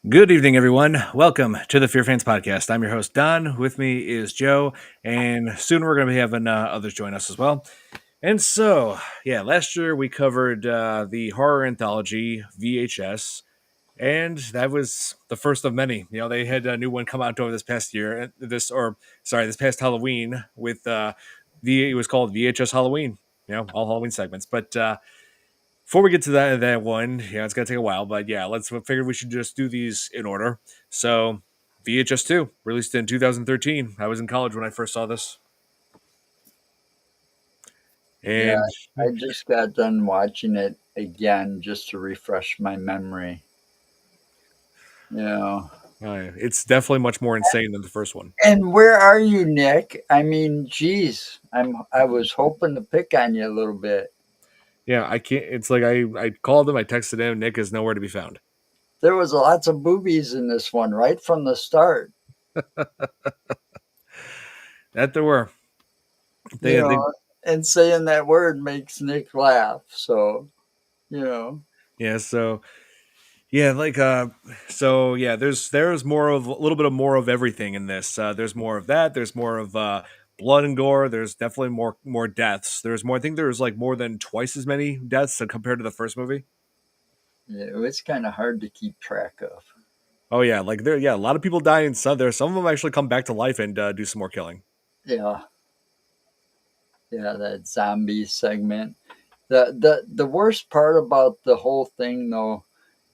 Good evening, everyone. Welcome to the FearFans Podcast. I'm your host, Don. With me is Joe, and soon we're going to be having others join us as well. And so, last year we covered the horror anthology VHS, and that was the first of many. They had a new one come out over this past year, this past Halloween with it was called VHS Halloween. All Halloween segments, but. Before we get to that one, it's gonna take a while, but let's figured we should just do these in order. So, VHS 2, released in 2013. I was in college when I first saw this, Yeah, and I just got done watching it again just to refresh my memory. You know, it's definitely much more insane than the first one. and where are you, Nick? I mean, geez, I was hoping to pick on you a little bit. Yeah, I can't. It's like I called him, I texted him. Nick is nowhere to be found. There was lots of boobies in this one right from the start. That there were. You They know, and saying that word makes Nick laugh. So, you know, yeah. So there's more of a little bit of more of everything in this. There's more of that. There's more of blood and gore. There's definitely more deaths. There's more. I think there's like more than twice as many deaths compared to the first movie. it was kind of hard to keep track of. Oh yeah, like a lot of people die in some. Some of them actually come back to life and do some more killing. Yeah, yeah, that zombie segment. The worst part about the whole thing, though,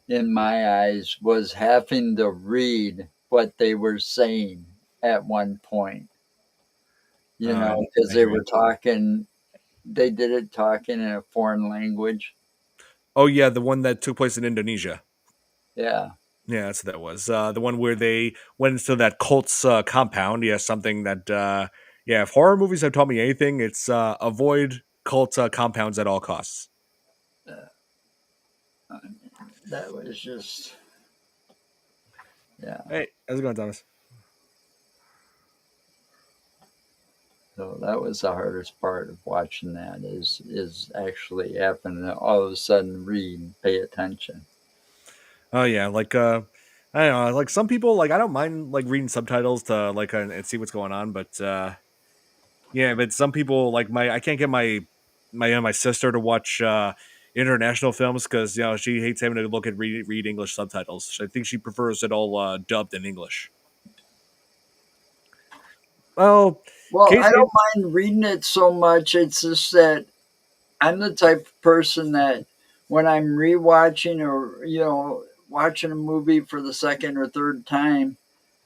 in my eyes, was having to read what they were saying at one point. You I know, because they hear you. were talking, they did it talking in a foreign language. Oh yeah, the one that took place in Indonesia. Yeah, Yeah, that's what that was. The one where they went into that cult's compound. Yeah, something that. If horror movies have taught me anything, it's avoid cult compounds at all costs. uh, that was just yeah. Hey, how's it going, Thomas? So that was the hardest part of watching that is actually having to all of a sudden read and pay attention. Oh yeah, like I don't know, like some people like I don't mind like reading subtitles to like and see what's going on, but but some people like my I can't get my sister to watch international films because she hates having to look at read English subtitles. I think she prefers it all dubbed in English. Well, Well, case I don't mind reading it so much. It's just that I'm the type of person that when I'm rewatching or watching a movie for the second or third time,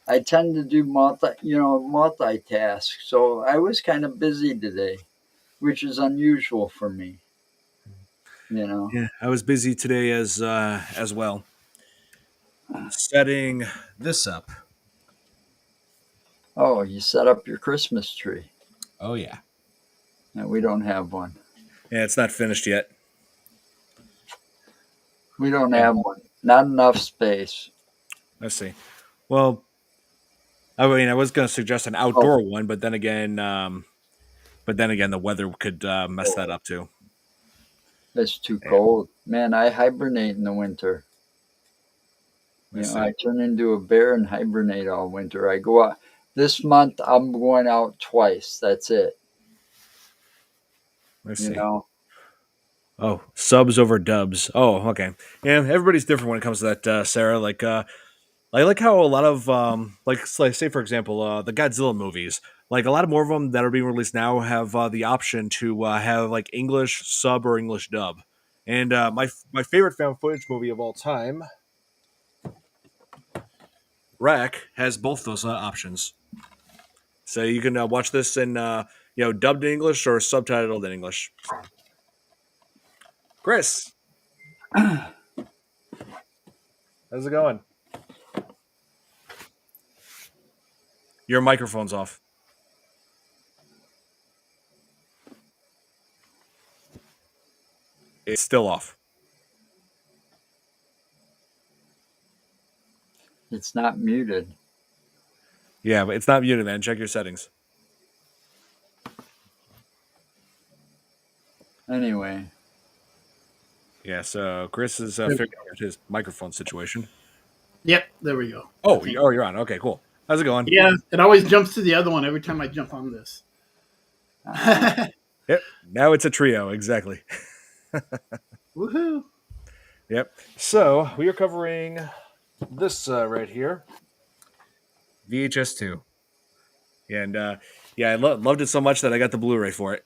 I tend to do multitask. So I was kind of busy today, which is unusual for me. You know. yeah, I was busy today as well setting this up. Oh, you set up your Christmas tree. Oh yeah, No, we don't have one. yeah, it's not finished yet. We don't Yeah, have one. Not enough space. let's see. Well, I mean, I was going to suggest an Oh, outdoor one, but then again, the weather could mess that up too. it's too Yeah, cold. Man, I hibernate in the winter. You let's know, see. I turn into a bear and hibernate all winter. I go out this month. I'm going out twice. That's it. Let's You see. know. Oh, subs over dubs. Oh, okay. Yeah, everybody's different when it comes to that, Sarah. Like, I like how a lot of like say for example, the Godzilla movies. Like a lot of more of them that are being released now have the option to have like English sub or English dub. And my favorite found footage movie of all time, Wreck, has both those options. So you can watch this in dubbed in English or subtitled in English. Chris, how's it going? Your microphone's off. It's still off. It's not muted. Yeah, but it's not muted, man. Check your settings. Anyway, Yeah, so Chris is figuring out his microphone situation. Yep, there we go. Oh, you're on. Okay, cool. How's it going? Yeah, it always jumps to the other one every time I jump on this. Yep. Now it's a trio. Exactly. Woohoo! Yep. So we are covering this right here, VHS 2. And yeah, I loved it so much that I got the Blu-ray for it.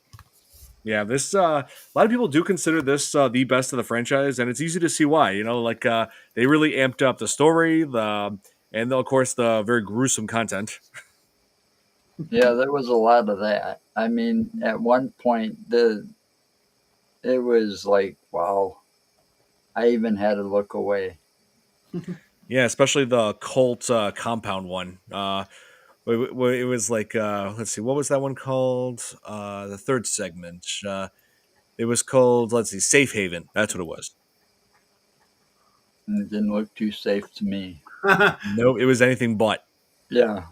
Yeah, this a lot of people do consider this the best of the franchise, and it's easy to see why. Like they really amped up the story, and of course the very gruesome content. Yeah, there was a lot of that. I mean, at one point, it was like, wow. I even had to look away. Yeah, especially the cult compound one. It was like let's see, what was that one called? The third segment. It was called, let's see, Safe Haven. That's what it was. And it didn't look too safe to me. No, it was anything but. Yeah.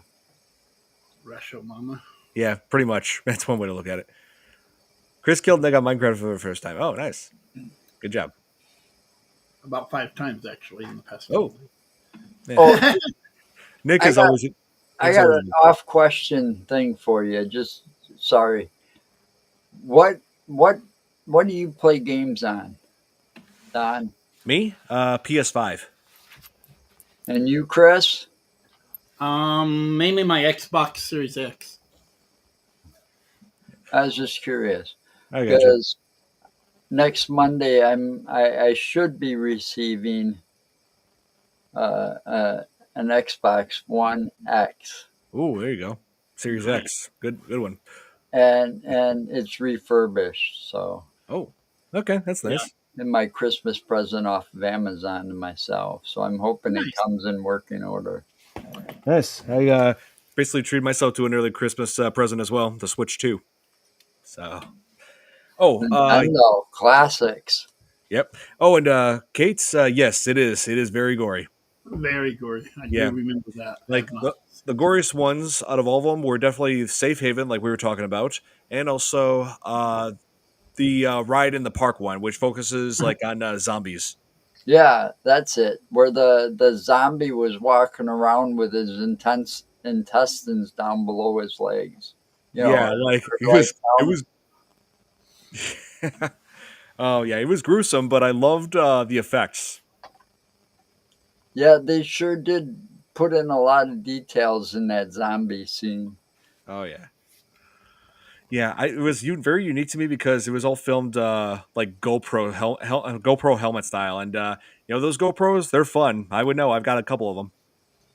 Russia, mama. Yeah, pretty much. That's one way to look at it. Chris killed Nick on Minecraft for the first time. Oh, nice. Good job. About 5 times, actually, in the past. Oh. Yeah. Oh, Nick is always. I got an off question thing for you. Just sorry. What do you play games on, Don? Me? PS5. And you, Chris? Mainly my Xbox Series X. I was just curious I got you. because next Monday I should be receiving an Xbox One X. Ooh, there you go. Series X. Good one. And it's refurbished, so. Oh, okay, that's nice. Yeah. And my Christmas present off of Amazon to myself, so I'm hoping it comes in working order. Nice. I basically treated myself to an early Christmas present as well, the Switch 2. So, Nintendo classics. Yep. Oh, and Kate's, yes, it is. It is very gory. Very gory. I do remember that. Like the goriest ones out of all of them were definitely Safe Haven, like we were talking about, and also the ride in the park one, which focuses like on zombies. Yeah, that's it. Where the zombie was walking around with his intestines down below his legs. Like it was. Oh yeah, it was gruesome, but I loved the effects. Yeah, they sure did put in a lot of details in that zombie scene. Oh yeah. Yeah, it was very unique to me because it was all filmed like GoPro helmet style, and those GoPros, they're fun. I would know. I've got a couple of them.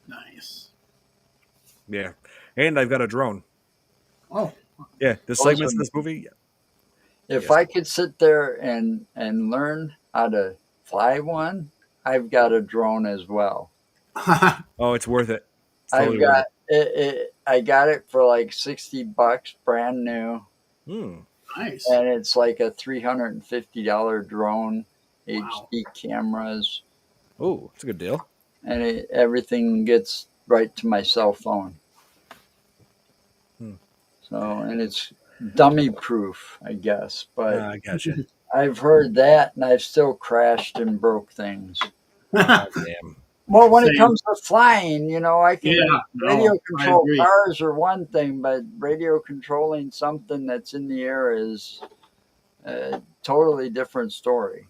Nice. Yeah, and I've got a drone. Oh, yeah. The segments in this movie. If I could sit there and learn how to fly one, I've got a drone as well. Oh, it's worth it. It's totally worth it. I got it for like $60, brand new. Nice. And it's like a $350 drone, HD cameras. Oh, it's a good deal. And everything gets right to my cell phone. So, and it's dummy proof, I guess. But I gotcha. I've heard that, and I've still crashed and broke things. Oh, damn. Well, when it comes to flying, I can radio control cars are one thing, but radio controlling something that's in the air is a totally different story.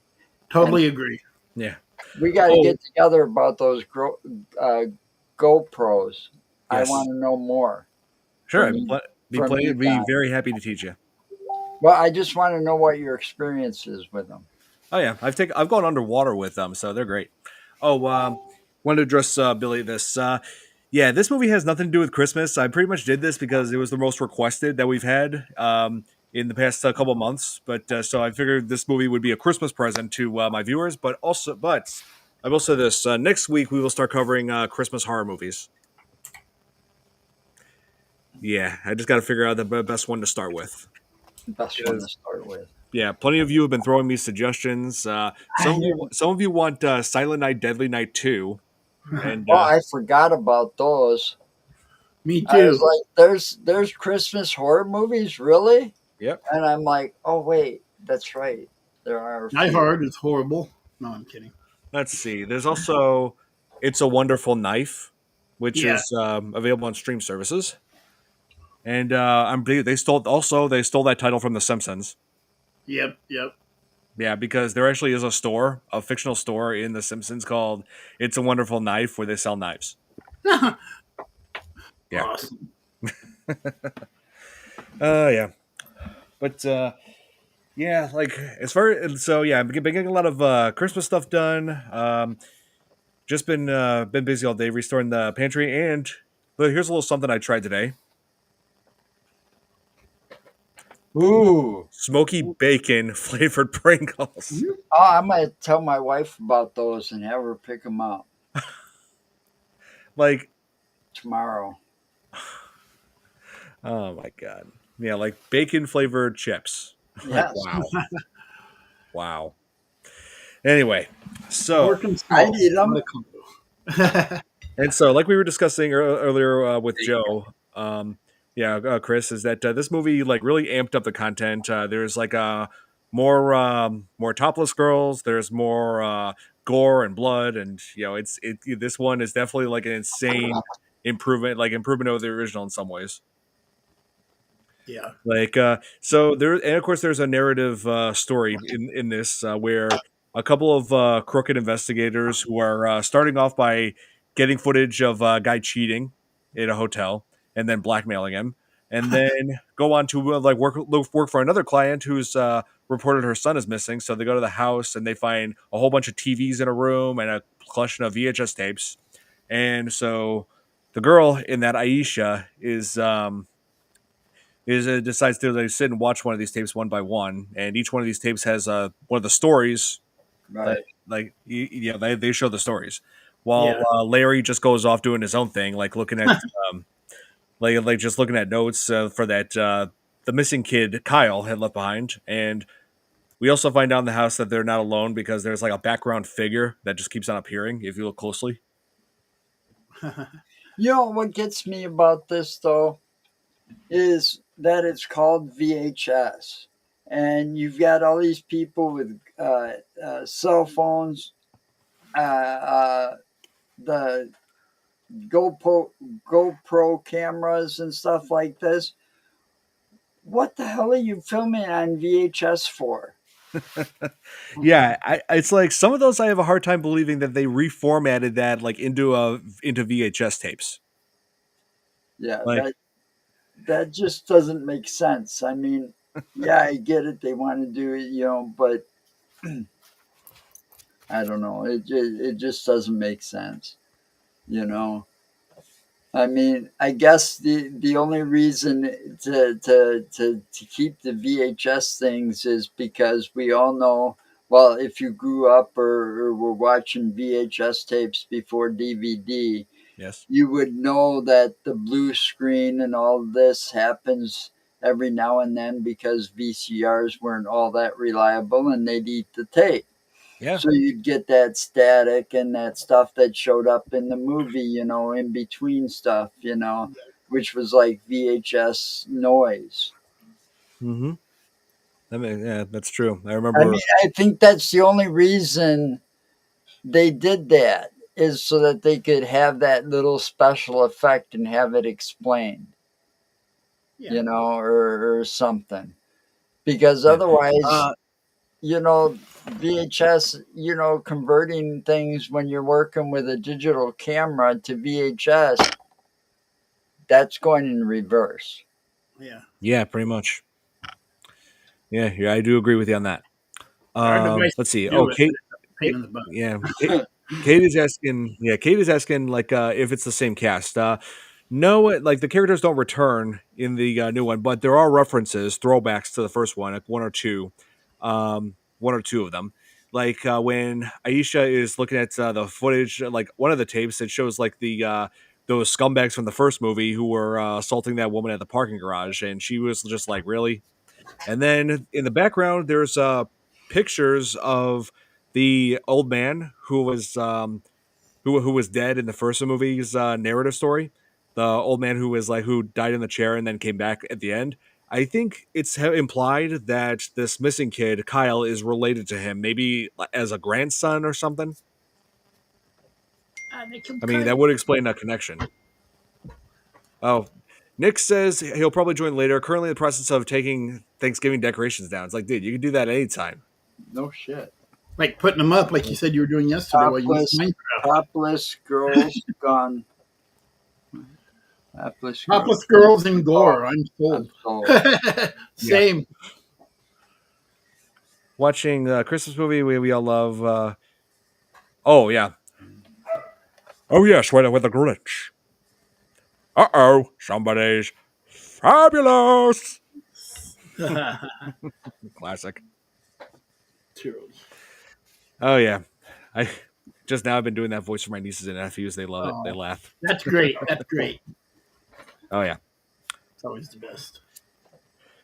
Totally agree. Yeah. We got to get together about those GoPros. Yes. I want to know more. Sure. I'd be very happy to teach you. Well, I just want to know what your experience is with them. Oh, yeah. I've gone underwater with them, so they're great. Oh, wanted to address Billy this. This movie has nothing to do with Christmas. I pretty much did this because it was the most requested that we've had in the past couple of months. But so I figured this movie would be a Christmas present to my viewers. But I will say this: next week we will start covering Christmas horror movies. Yeah, I just got to figure out the best one to start with. Yeah, plenty of you have been throwing me suggestions. Some of you want Silent Night, Deadly Night 2. And I forgot about those. Me too. I was like, there's Christmas horror movies, really? Yep. And I'm like, oh wait, that's right. There are. Die Hard is horrible. No, I'm kidding. Let's see. There's also It's a Wonderful Knife, which Yeah. is available on stream services. And they stole that title from The Simpsons. Yep. Yep. Yeah, because there actually is a fictional store in The Simpsons called It's a Wonderful Knife where they sell knives. Yeah. Awesome. Yeah. But yeah, like I've been getting a lot of Christmas stuff done. Just been busy all day restoring the pantry, but here's a little something I tried today: Ooh. smoky bacon flavored Pringles. Oh, I might tell my wife about those and have her pick them up Like, tomorrow. oh my god, yeah, like bacon flavored chips. Like, Yes. wow, wow. Anyway, so Working I small. need them. Not a combo. like we were discussing earlier with Joe, Chris, is that this movie like really amped up the content. There's like more topless girls. There's more gore and blood, and this one is definitely like an insane improvement over the original in some ways. Yeah. Like so there, and of course there's a narrative story in this where a couple of crooked investigators who are starting off by getting footage of a guy cheating in a hotel and then blackmailing him, and then go on to work for another client who's reported her son is missing. So they go to the house and they find a whole bunch of TVs in a room and a collection of VHS tapes. And so the girl in that, Aisha, decides to like, sit and watch one of these tapes one by one, and each one of these tapes has one of the stories that Right. they show the stories, while Yeah. Larry just goes off doing his own thing, like looking at um, just looking at notes for that the missing kid Kyle had left behind. And we also find out in the house that they're not alone because there's like a background figure that just keeps on appearing if you look closely. You know what gets me about this though is that it's called VHS, and you've got all these people with cell phones, uh, the GoPro cameras and stuff like this. What the hell are you filming on VHS for? Yeah, it's like some of those I have a hard time believing that they reformatted that like into VHS tapes. Yeah, Like, that just doesn't make sense. I mean, yeah, I get it. They want to do it, but I don't know. It just doesn't make sense. You know. I mean, I guess the only reason to keep the VHS things is because we all know. Well, if you grew up or were watching VHS tapes before DVD, yes. you would know that the blue screen and all this happens every now and then because VCRs weren't all that reliable and they'd eat the tape. Yeah. So you'd get that static and that stuff that showed up in the movie, in between stuff, which was like VHS noise. Mm-hmm. I mean, yeah, that's true. I I remember. mean, I think that's the only reason they did that is so that they could have that little special effect and have it explained, Yeah. or something. Because Yeah. otherwise, VHS, converting things when you're working with a digital camera to VHS, that's going in reverse. Yeah. Yeah, pretty much. Yeah, I do agree with you on that. Our device Let's see. do Oh, it, but it's a pain in the butt. Yeah, Kate is asking. Yeah, Kate is asking like if it's the same cast. No, like the characters don't return in the new one, but there are references, throwbacks to the first one, like one or two of them. Like when Aisha is looking at the footage, like one of the tapes, it shows like the those scumbags from the first movie who were assaulting that woman at the parking garage, and she was just like, really. And then in the background, there's pictures of the old man who was who was dead in the first movie's narrative story. The old man who died in the chair and then came back at the end. I think it's implied that this missing kid Kyle is related to him, maybe as a grandson or something. I mean, that would explain that connection. Oh, Nick says he'll probably join later. Currently in the process of taking Thanksgiving decorations down. It's like, dude, you can do that anytime. No shit. Like putting them up, like you said you were doing yesterday while you was Minecraft. Topless girls gone. Topless girls in gore. I'm sold. Same. Yeah. Watching a Christmas movie we all love. Oh, yeah. Oh, yes, with the Grinch. Uh-oh, somebody's fabulous. Classic. True. Oh, yeah. I just now I've been doing that voice for my nieces and nephews. They love it. They laugh. That's great. That's great. Oh, yeah. It's always the best.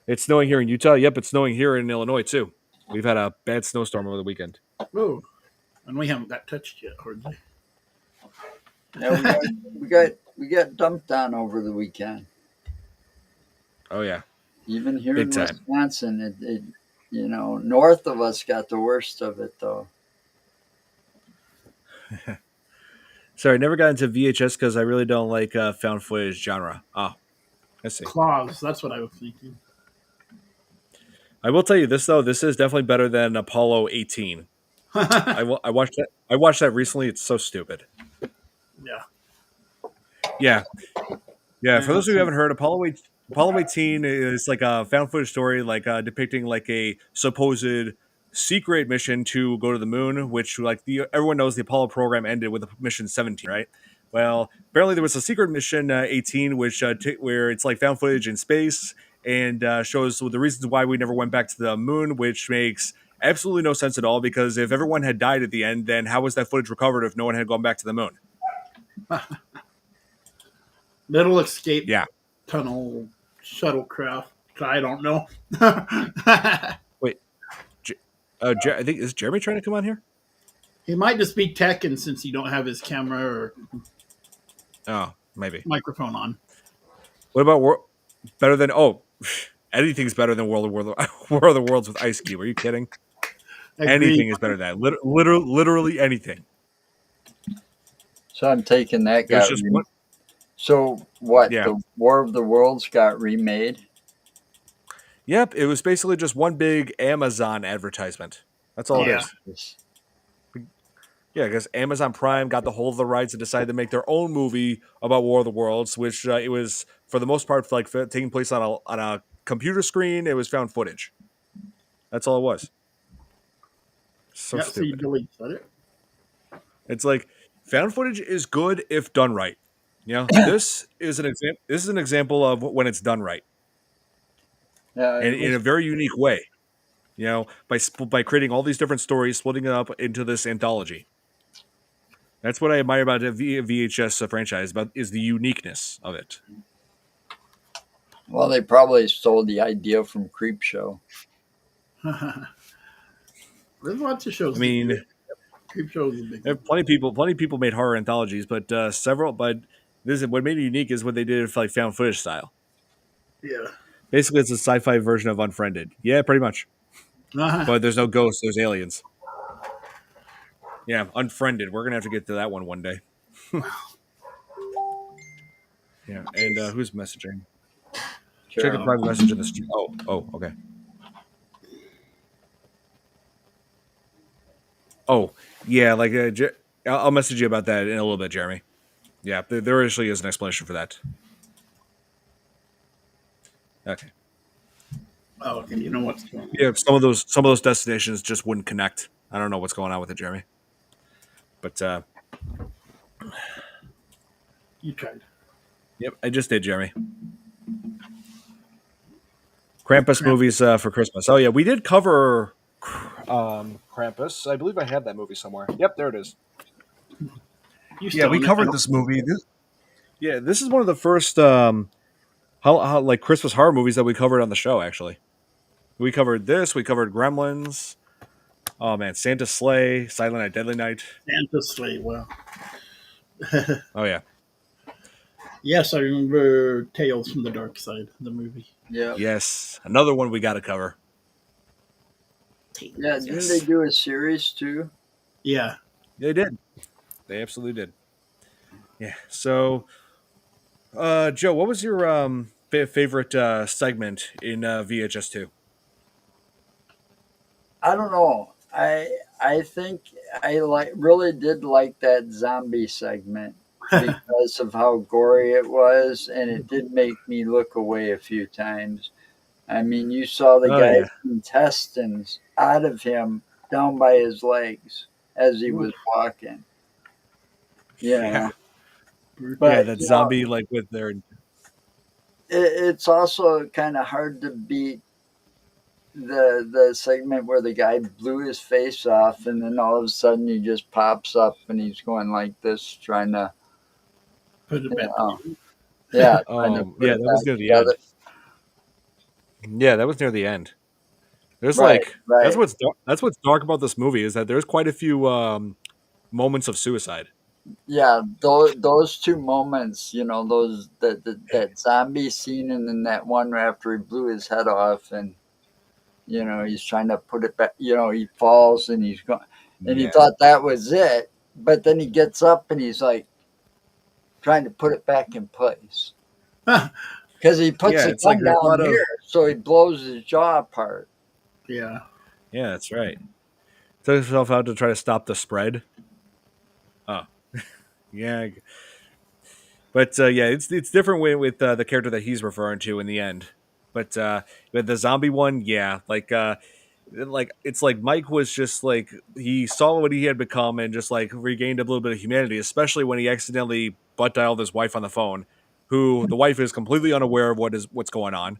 It's snowing here in Utah. Yep, it's snowing here in Illinois, too. We've had a bad snowstorm over the weekend. Oh, and we haven't got touched yet, hardly. Yeah, we got dumped on over the weekend. Oh, yeah. Even here Big in Wisconsin, it north of us got the worst of it, though. Sorry, I never got into VHS because I really don't like found footage genre. Oh, I see. Claws, that's what I was thinking. I will tell you this, though. This is definitely better than Apollo 18. I watched that. I watched that recently. It's so stupid. Yeah. For those of you who haven't heard, Apollo 18 is like a found footage story, like depicting like a supposed secret mission to go to the moon, which everyone knows the Apollo program ended with mission 17, right? Well, apparently there was a secret mission 18, which where it's like found footage in space and shows the reasons why we never went back to the moon, which makes absolutely no sense at all, because if everyone had died at the end, then how was that footage recovered if no one had gone back to the moon? Little escape tunnel shuttlecraft. I don't know. Wait, I think, is Jeremy trying to come on here? He might just be teching since you don't have his camera or maybe microphone on. What about better than anything's better than World of the Worlds with Ice Cube? Are you kidding? Anything is better than that. Literally anything. So I'm taking that guy. So what? Yeah. The War of the Worlds got remade? Yep, it was basically just one big Amazon advertisement. That's all it is. Yeah, because Amazon Prime got the whole of the rights and decided to make their own movie about War of the Worlds, which it was, for the most part, like taking place on a computer screen. It was found footage. That's all it was. So stupid. So you delete it. It's like, found footage is good if done right. You know, this is an example. This is an example of when it's done right. Yeah, and in a very unique way. You know, by creating all these different stories, splitting it up into this anthology. That's what I admire about the VHS franchise, is the uniqueness of it. Well, they probably stole the idea from Creepshow. There's lots of shows. I mean, Creepshow is a big one. Plenty of people made horror anthologies, but what made it unique is what they did with like found footage style. Yeah. Basically, it's a sci-fi version of Unfriended. Yeah, pretty much. But there's no ghosts, there's aliens. Yeah, Unfriended. We're going to have to get to that one day. Yeah, and who's messaging? Check a private message in the stream. Oh, okay. Oh, yeah, like I'll message you about that in a little bit, Jeremy. Yeah, there actually is an explanation for that. Okay. Oh, okay. You know what's going on. Yeah, some of those destinations just wouldn't connect. I don't know what's going on with it, Jeremy. But you tried. Yep, I just did, Jeremy. Krampus movies for Christmas. Oh yeah, we did cover Krampus. I believe I have that movie somewhere. Yep, there it is. Yeah, we covered this movie. This is one of the first how like Christmas horror movies that we covered on the show. Actually, we covered this. We covered Gremlins. Oh man, Santa Sleigh, Silent Night, Deadly Night. Santa Sleigh. Wow. Oh yeah. Yes, I remember Tales from the Dark Side, the movie. Yeah. Yes, another one we got to cover. Yeah, didn't they do a series too? Yeah. They did. They absolutely did. Yeah. So, Joe, what was your favorite segment in VHS2? I don't know. I think I really did like that zombie segment because of how gory it was, and it did make me look away a few times. I mean, you saw the Oh guy's yeah. intestines out of him down by his legs as he Ooh, was walking. You Yeah. know, Yeah, but that zombie like with their it's also kind of hard to beat the segment where the guy blew his face off, and then all of a sudden he just pops up and he's going like this, trying to, put it you back. know, yeah, trying to put yeah, it that was back near the together. end. Yeah, that was near the end. There's Right, like right. that's what's dark about this movie is that there's quite a few moments of suicide. Yeah, those two moments, those that zombie scene, and then that one after he blew his head off, and he's trying to put it back. He falls and he's going, and he Yeah. thought that was it, but then he gets up and he's like trying to put it back in place because he puts Yeah, the it's like gun there's a down lot of here, so he blows his jaw apart. Yeah. yeah, that's right. Took himself out to try to stop the spread. Oh, yeah, but yeah, it's different with the character that he's referring to in the end. But with the zombie one, yeah, like it's like Mike was just like he saw what he had become and just like regained a little bit of humanity, especially when he accidentally butt dialed his wife on the phone, who the wife is completely unaware of what's going on,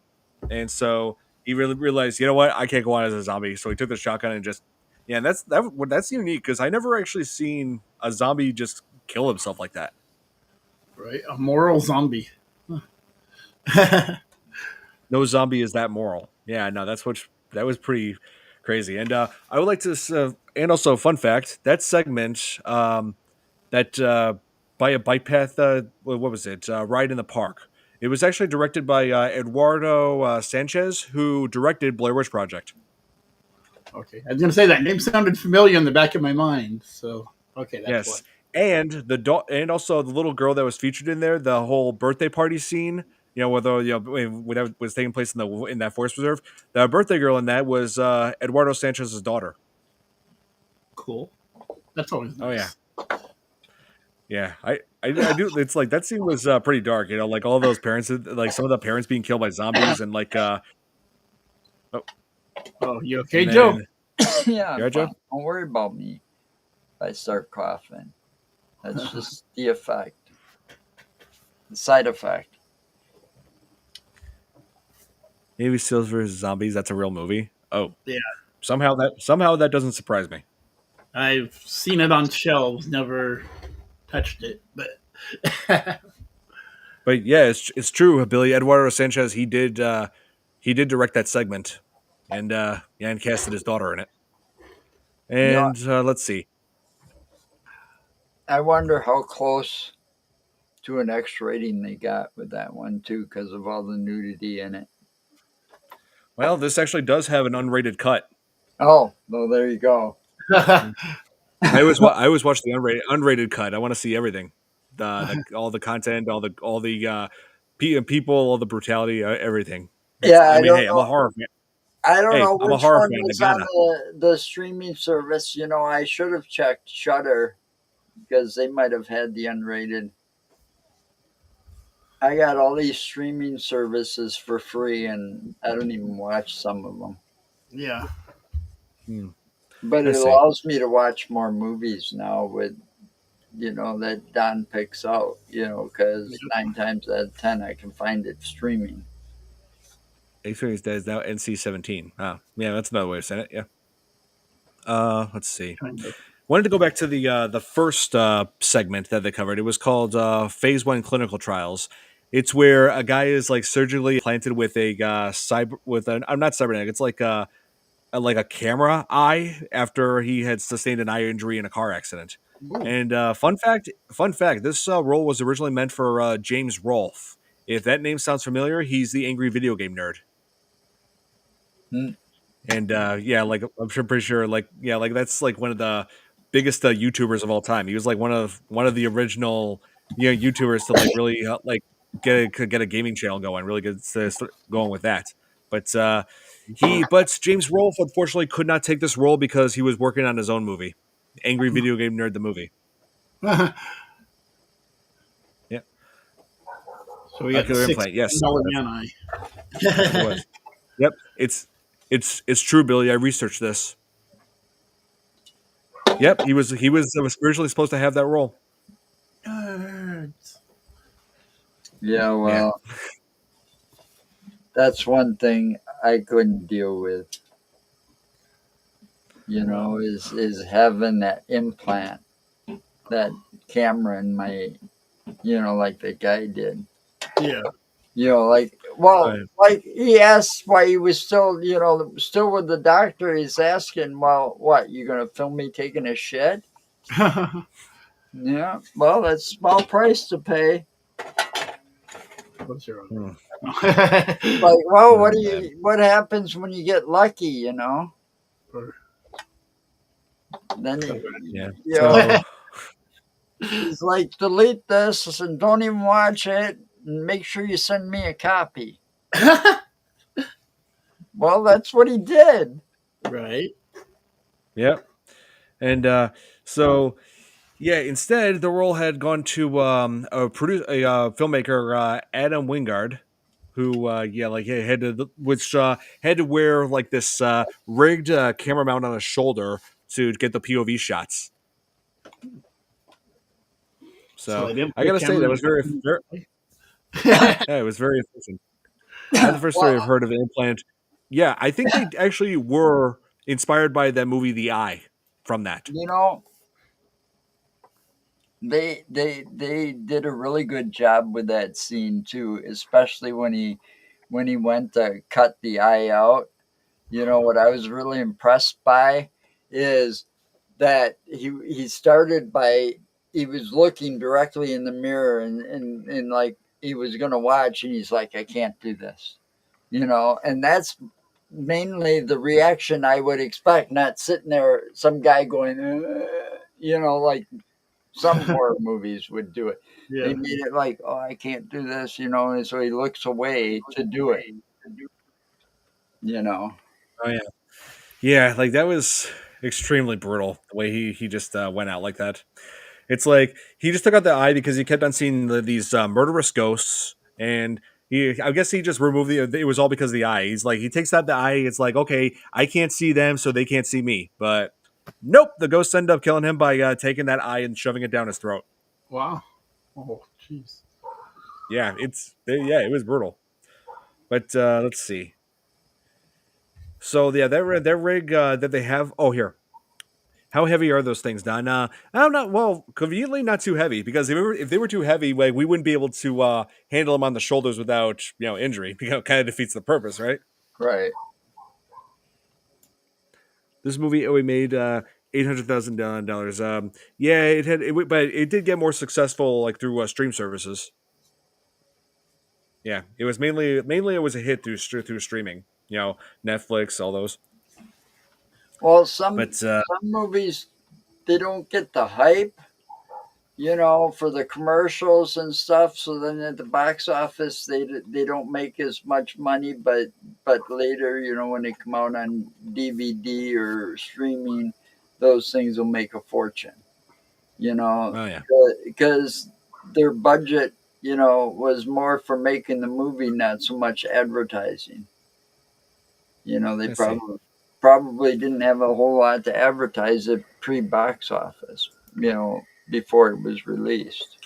and so he really realized, you know what, I can't go on as a zombie. So he took the shotgun and just yeah, and that's unique because I never actually seen a zombie just kill himself like that. Right. A moral zombie. No zombie is that moral. Yeah, no, that was pretty crazy. And I would like to, and also fun fact, that segment, that by a bike path, what was it? Ride in the Park. It was actually directed by Eduardo Sanchez, who directed Blair Witch Project. Okay. I was going to say that name sounded familiar in the back of my mind. So, okay, that's Yes, one. and and also the little girl that was featured in there, the whole birthday party scene. You know, whether when that was taking place in that forest reserve, the birthday girl in that was Eduardo Sanchez's daughter. Cool. That's always Oh yeah, nice. yeah. I do. It's like that scene was pretty dark. You know, like all those parents, like some of the parents being killed by zombies, and like oh, Oh, you okay, and Joe? then Yeah, you I'm right, Joe? fine. Don't worry about me if I start coughing. That's just the effect, the side effect. Navy Seals versus Zombies. That's a real movie. Oh, Yeah. somehow that doesn't surprise me. I've seen it on shelves, never touched it, but But yeah, it's true. Billy Eduardo Sanchez, he did direct that segment, and yeah, and casted his daughter in it. You know, And let's see. I wonder how close to an X rating they got with that one too, because of all the nudity in it. Well, this actually does have an unrated cut. Oh, well, there you go. I always watch the unrated cut. I want to see everything, the all the content, all the people, all the brutality, everything. It's Yeah, I I mean, don't hey, I'm a know. horror fan. I don't Hey, know I'm a which horror one fan. I was on gotta. the streaming service. I should have checked Shutter because they might have had the unrated. I got all these streaming services for free, and I don't even watch some of them. yeah. Hmm, But I it see. allows me to watch more movies now with, that Don picks out, because 9 times out of 10 I can find it streaming. Experience Dead is now NC-17. Oh, yeah, that's another way of saying it. Yeah. Let's see. Kind of. Wanted to go back to the first segment that they covered. It was called Phase One Clinical Trials. It's where a guy is like surgically implanted with a cyber with an I'm not cybernetic. It's like a camera eye after he had sustained an eye injury in a car accident. Ooh. And fun fact, this role was originally meant for James Rolfe. If that name sounds familiar, he's the angry video game nerd. Hmm. And yeah, like I'm sure, pretty sure, like that's like one of the biggest YouTubers of all time. He was like one of the original YouTubers to like really like get a gaming channel going, really get going with that. But James Rolfe unfortunately could not take this role because he was working on his own movie, Angry Video Game Nerd the movie. Yeah. So we got the implant. Yes, man eye. it was. Yep, it's true, Billy. I researched this. Yep, he was originally supposed to have that role. Nerds. Yeah, well, that's one thing I couldn't deal with. Is having that implant, that camera in my, like the guy did. Yeah. Like he asked why he was still, still with the doctor. He's asking, well, what, you gonna film me taking a shit? Yeah, well, that's a small price to pay. What's your like, well, what happens when you get lucky, Then he's like, delete this and don't even watch it, and make sure you send me a copy. Well, that's what he did. Right. Yep. And so instead the role had gone to a filmmaker, Adam Wingard, who had to wear like this rigged camera mount on his shoulder to get the POV shots. So I gotta say that was very it was very efficient. That's the first story I've heard of an implant. Yeah, I think they actually were inspired by that movie The Eye from that. They did a really good job with that scene too, especially when he went to cut the eye out. What I was really impressed by is that he started by, he was looking directly in the mirror and like he was going to watch, and he's like, I can't do this, and that's mainly the reaction I would expect, not sitting there, some guy going, like some horror movies would do it. Yeah. They made it like, oh, I can't do this, and so he looks away to do it. Oh yeah. Yeah, like that was extremely brutal the way he just went out like that. It's like he just took out the eye because he kept on seeing these murderous ghosts, and I guess he just removed it was all because of the eye. He's like, he takes out the eye. It's like, okay, I can't see them, so they can't see me. But nope, the ghosts end up killing him by taking that eye and shoving it down his throat. Wow. Oh, jeez. Yeah, it was brutal. But let's see. So yeah, that rig that they have. Oh, here. How heavy are those things, Don? I don't know. Well, conveniently not too heavy, because if they were too heavy, like, we wouldn't be able to handle them on the shoulders without injury. Because it kind of defeats the purpose, right? Right. This movie only made $800,000. But it did get more successful like through stream services. Yeah, it was mainly it was a hit through streaming. Netflix, all those. Well, some movies, they don't get the hype, for the commercials and stuff. So then at the box office, they don't make as much money. But later, when they come out on DVD or streaming, those things will make a fortune. Oh yeah. Because their budget, was more for making the movie, not so much advertising. They probably didn't have a whole lot to advertise it pre-box office, before it was released.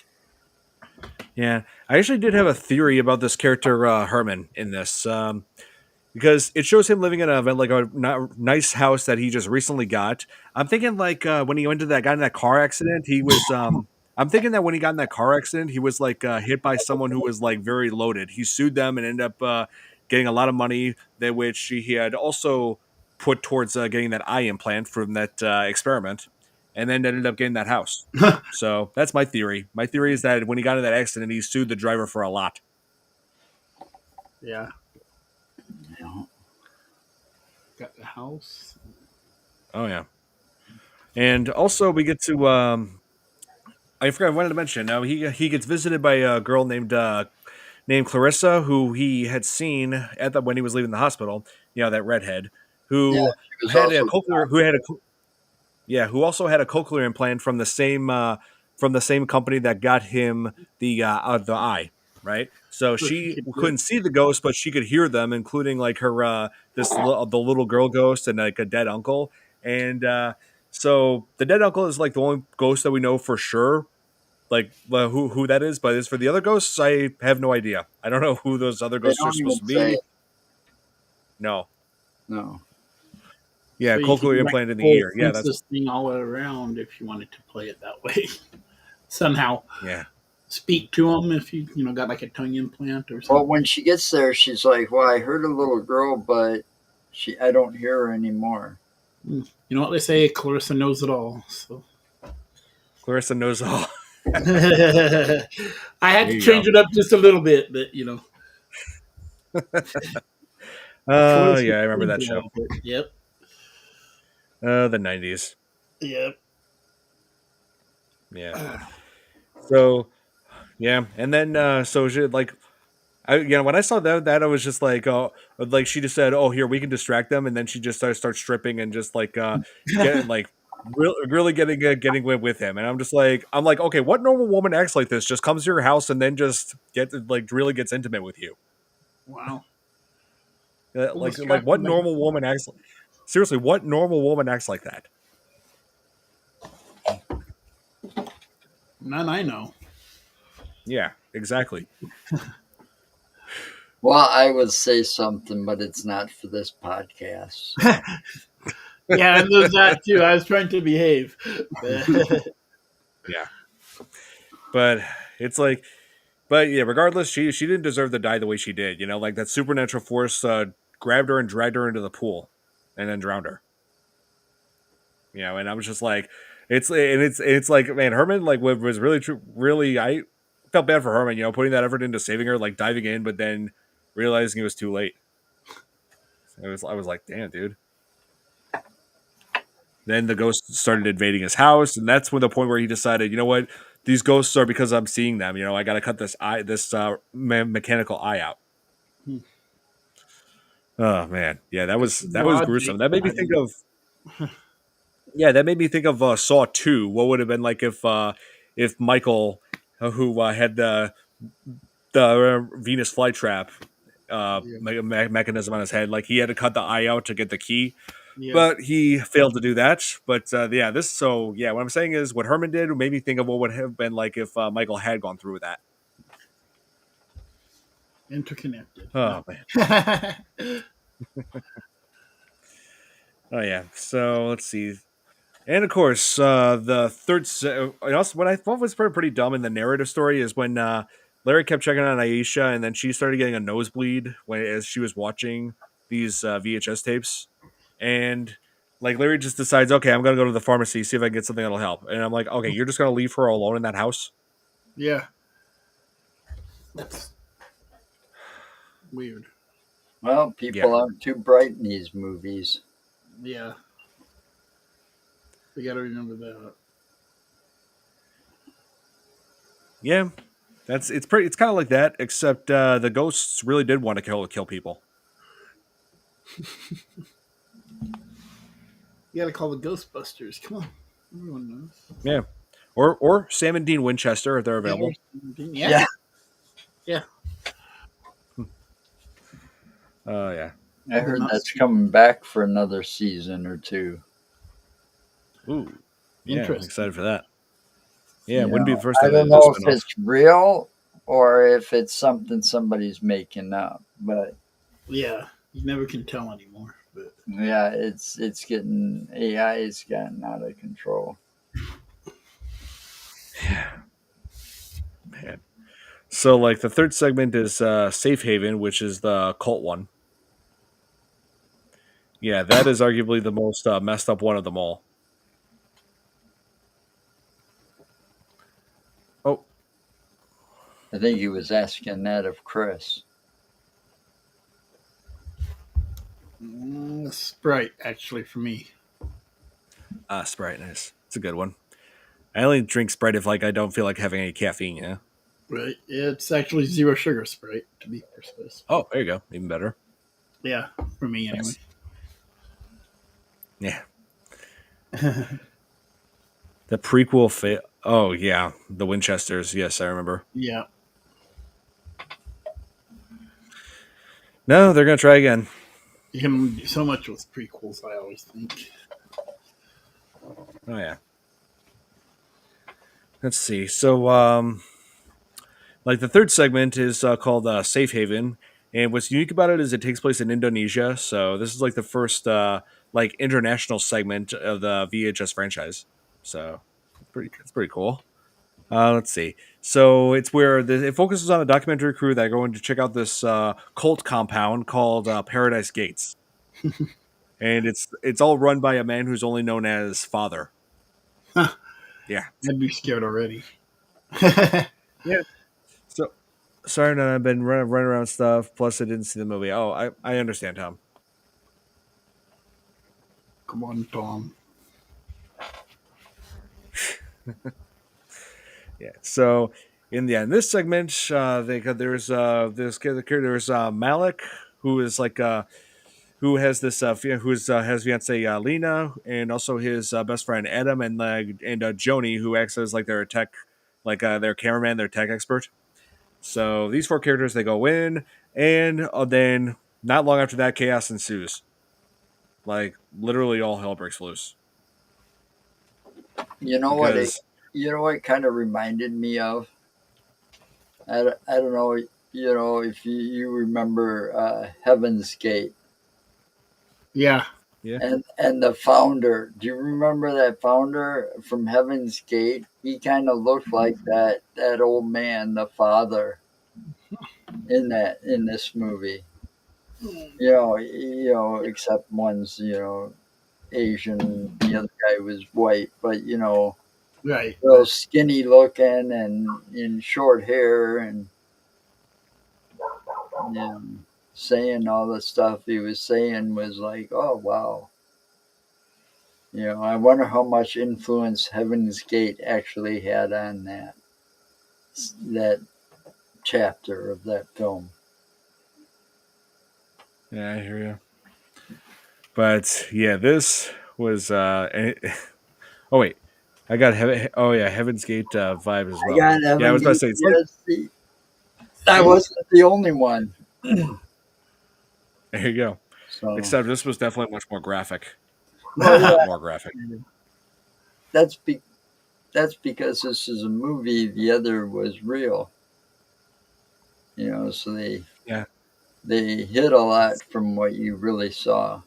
Yeah, I actually did have a theory about this character Herman in this, because it shows him living in a nice house that he just recently got. I'm thinking like when he got in that car accident, he was. I'm thinking that when he got in that car accident, he was like hit by someone who was like very loaded. He sued them and ended up getting a lot of money, that which he had also put towards getting that eye implant from that experiment, and then ended up getting that house. So that's my theory. My theory is that when he got in that accident, he sued the driver for a lot. Yeah. Got the house. Oh yeah. And also we get to I forgot. I wanted to mention. Now he gets visited by a girl named Clarissa, who he had seen when he was leaving the hospital. You know, that redhead Yeah, who she was had a also cochlear, who also had a cochlear implant from the same company that got him the eye, right? So So she she could hear. couldn't see the ghosts, but she could hear them, including like her the little girl ghost and like a dead uncle. And so the dead uncle is like the only ghost that we know for sure, like who that is. But as for the other ghosts, I have no idea. I don't know who those other they ghosts are don't supposed even to say be. No, no. yeah, So you could do cochlear like implant in a the full ear. Yeah, that's census thing all around if you wanted to play it that way. Somehow yeah. speak to them if you got like a tongue implant or Well, something. when she gets there, she's like, "Well, I heard a little girl, but I don't hear her anymore." You know what they say? Clarissa knows it all. So Clarissa knows all. I had There to you go. change it up just a little bit, but Clarissa Yeah, I remember knows that it show. all. But, yep. The 90s. Yep. Yeah. So, yeah, and then so she like when I saw that I was just like, oh, like she just said, "Oh, here we can distract them," and then she just starts stripping and just like getting like really getting with him, and I'm like, okay, what normal woman acts like this? Just comes to your house and then just really gets intimate with you. Wow. Well, Like what normal woman acts? Seriously, what normal woman acts like that? None I know. Yeah, exactly. Well, I would say something, but it's not for this podcast. Yeah, and there's that too. I was trying to behave. Yeah, but it's like, but yeah, regardless, she didn't deserve to die the way she did. You know, like that supernatural force grabbed her and dragged her into the pool, and then drowned her. You know, and I was just like, it's like, man, Herman like was really true. Really, I felt bad for Herman. You know, putting that effort into saving her, like diving in, but then realizing it was too late. I was like, damn, dude. Then the ghosts started invading his house, and that's when the point where he decided, you know what, these ghosts are because I'm seeing them. You know, I got to cut this mechanical eye out. Oh man, yeah, that was Logic. gruesome. That made me think of that made me think of Saw 2. What would have been like if Michael, who had the Venus flytrap Yeah. mechanism on his head, like he had to cut the eye out to get the key, Yeah. but he failed to do that. But yeah, what I'm saying is what Herman did made me think of what would have been like if Michael had gone through with that. Interconnected. Oh No. man. Oh yeah. So let's see. And of course, the third. And also, what I thought was pretty dumb in the narrative story is when Larry kept checking on Aisha, and then she started getting a nosebleed as she was watching these VHS tapes, and like Larry just decides, okay, I'm gonna go to the pharmacy, see if I can get something that'll help. And I'm like, okay, you're just gonna leave her alone in that house? Yeah. That's weird. Well, Yeah, people aren't too bright in these movies. Yeah. We got to remember that. yeah. It's pretty. It's kind of like that, except the ghosts really did want to kill people. You got to call the Ghostbusters. Come on. Everyone knows. Yeah, or Sam and Dean Winchester if they're available. Yeah. Yeah. Yeah. I heard that's coming back for another season or two. Ooh. Yeah, I'm Interesting. excited for that. Yeah, it You wouldn't be know, the first I time they don't did a know if spinoff. it's real or if it's something somebody's making up, but Yeah. You never can tell anymore. But yeah, it's getting AI has gotten out of control. Man. So like the third segment is Safe Haven, which is the cult one. Yeah, that is arguably the most messed up one of them all. Oh, I think he was asking that of Chris. Sprite, actually, for me. Sprite, nice. It's a good one. I only drink Sprite if like I don't feel like having any caffeine. Yeah. Right. It's actually 0 sugar Sprite, to be precise. Oh, there you go. Even better. Yeah, for me anyway. Yeah. The prequel. Oh yeah, the Winchesters. Yes, I remember. Yeah. No, they're gonna try again. You can do so much with prequels, I always think. Oh yeah. Let's see. So, like the third segment is called Safe Haven, and what's unique about it is it takes place in Indonesia. So this is like the first like international segment of the VHS franchise. So it's pretty cool. Let's see. So it's where it focuses on a documentary crew that are going to check out this cult compound called Paradise Gates, and it's all run by a man who's only known as Father. Yeah. I'd be scared already. Yeah. So sorry, no, I've been running around stuff. Plus, I didn't see the movie. Oh, I understand, Tom. Come on, Tom. Yeah. So in the end, this segment, there's this character. There's Malik, who is like who has this has fiance Lena, and also his best friend Adam, and Joni, who acts as like their tech, like their cameraman, their tech expert. So these four characters, they go in, and then not long after that, chaos ensues. Like literally, all hell breaks loose. You know what it kind of reminded me of? I don't know, if you remember Heaven's Gate. Yeah. Yeah. And the founder, do you remember that founder from Heaven's Gate? He kind of looked like that old man, the father, in this movie. Except one's Asian, the other guy was white, but Right. real skinny looking and in short hair, and saying all the stuff he was saying was like, oh wow. I wonder how much influence Heaven's Gate actually had on that chapter of that film. Yeah, I hear you. But yeah, this was. Oh wait, I got Heaven's Gate vibe as well. Yeah, I was about to say it's like I wasn't the only one. there you go. So Except this was definitely much more graphic. More graphic. That's because this is a movie. The other was real. So they hid a lot from what you really saw.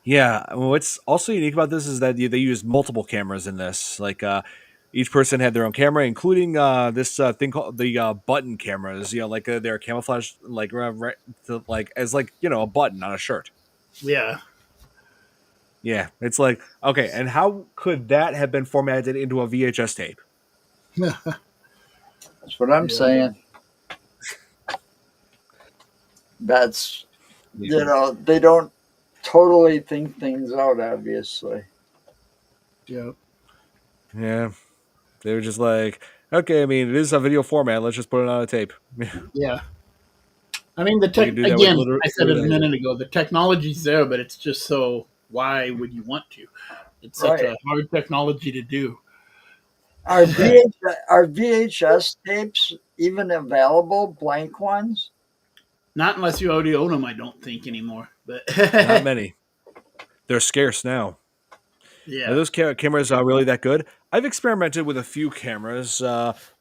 Yeah, well, what's also unique about this is that they used multiple cameras in this. Like each person had their own camera, including this thing called the button cameras. Like they're camouflaged, like as like a button on a shirt. Yeah. Yeah, it's like okay, and how could that have been formatted into a VHS tape? That's what I'm saying. That's they don't totally think things out, obviously. Yeah. Yeah. They were just like, okay, I mean, it is a video format. Let's just put it on a tape. Yeah. I mean, again, I said it a minute ago, the technology's there, but it's just so, why would you want to? It's such a hard technology to do. Are VHS tapes even available, blank ones? Not unless you already own them, I don't think, anymore. But not many. They're scarce now. Yeah. Are those cameras really that good? I've experimented with a few cameras,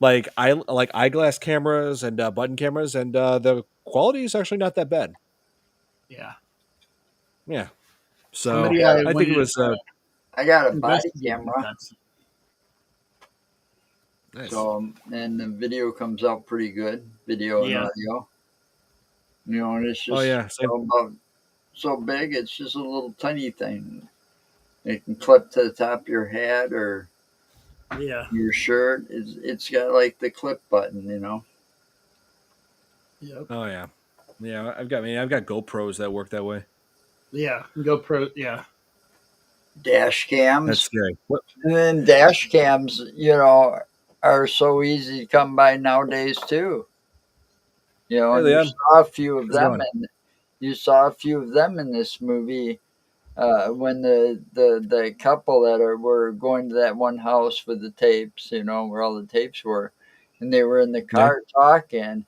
like eyeglass cameras and button cameras, and the quality is actually not that bad. Yeah. Yeah. So I think it was. I got a body camera. Nice. So and the video comes out pretty good, video and audio. And it's just so big. It's just a little tiny thing. It can clip to the top of your hat or your shirt. It's got like the clip button, Yep. Oh yeah, yeah. I've got GoPros that work that way. Yeah, GoPro. Yeah. Dash cams. That's scary. What? And then dash cams, are so easy to come by nowadays too. Hey, And Leon. saw a few of How's it them, going? and you saw a few of them in this movie when the couple that were going to that one house with the tapes, where all the tapes were, and they were in the Yeah. car talking.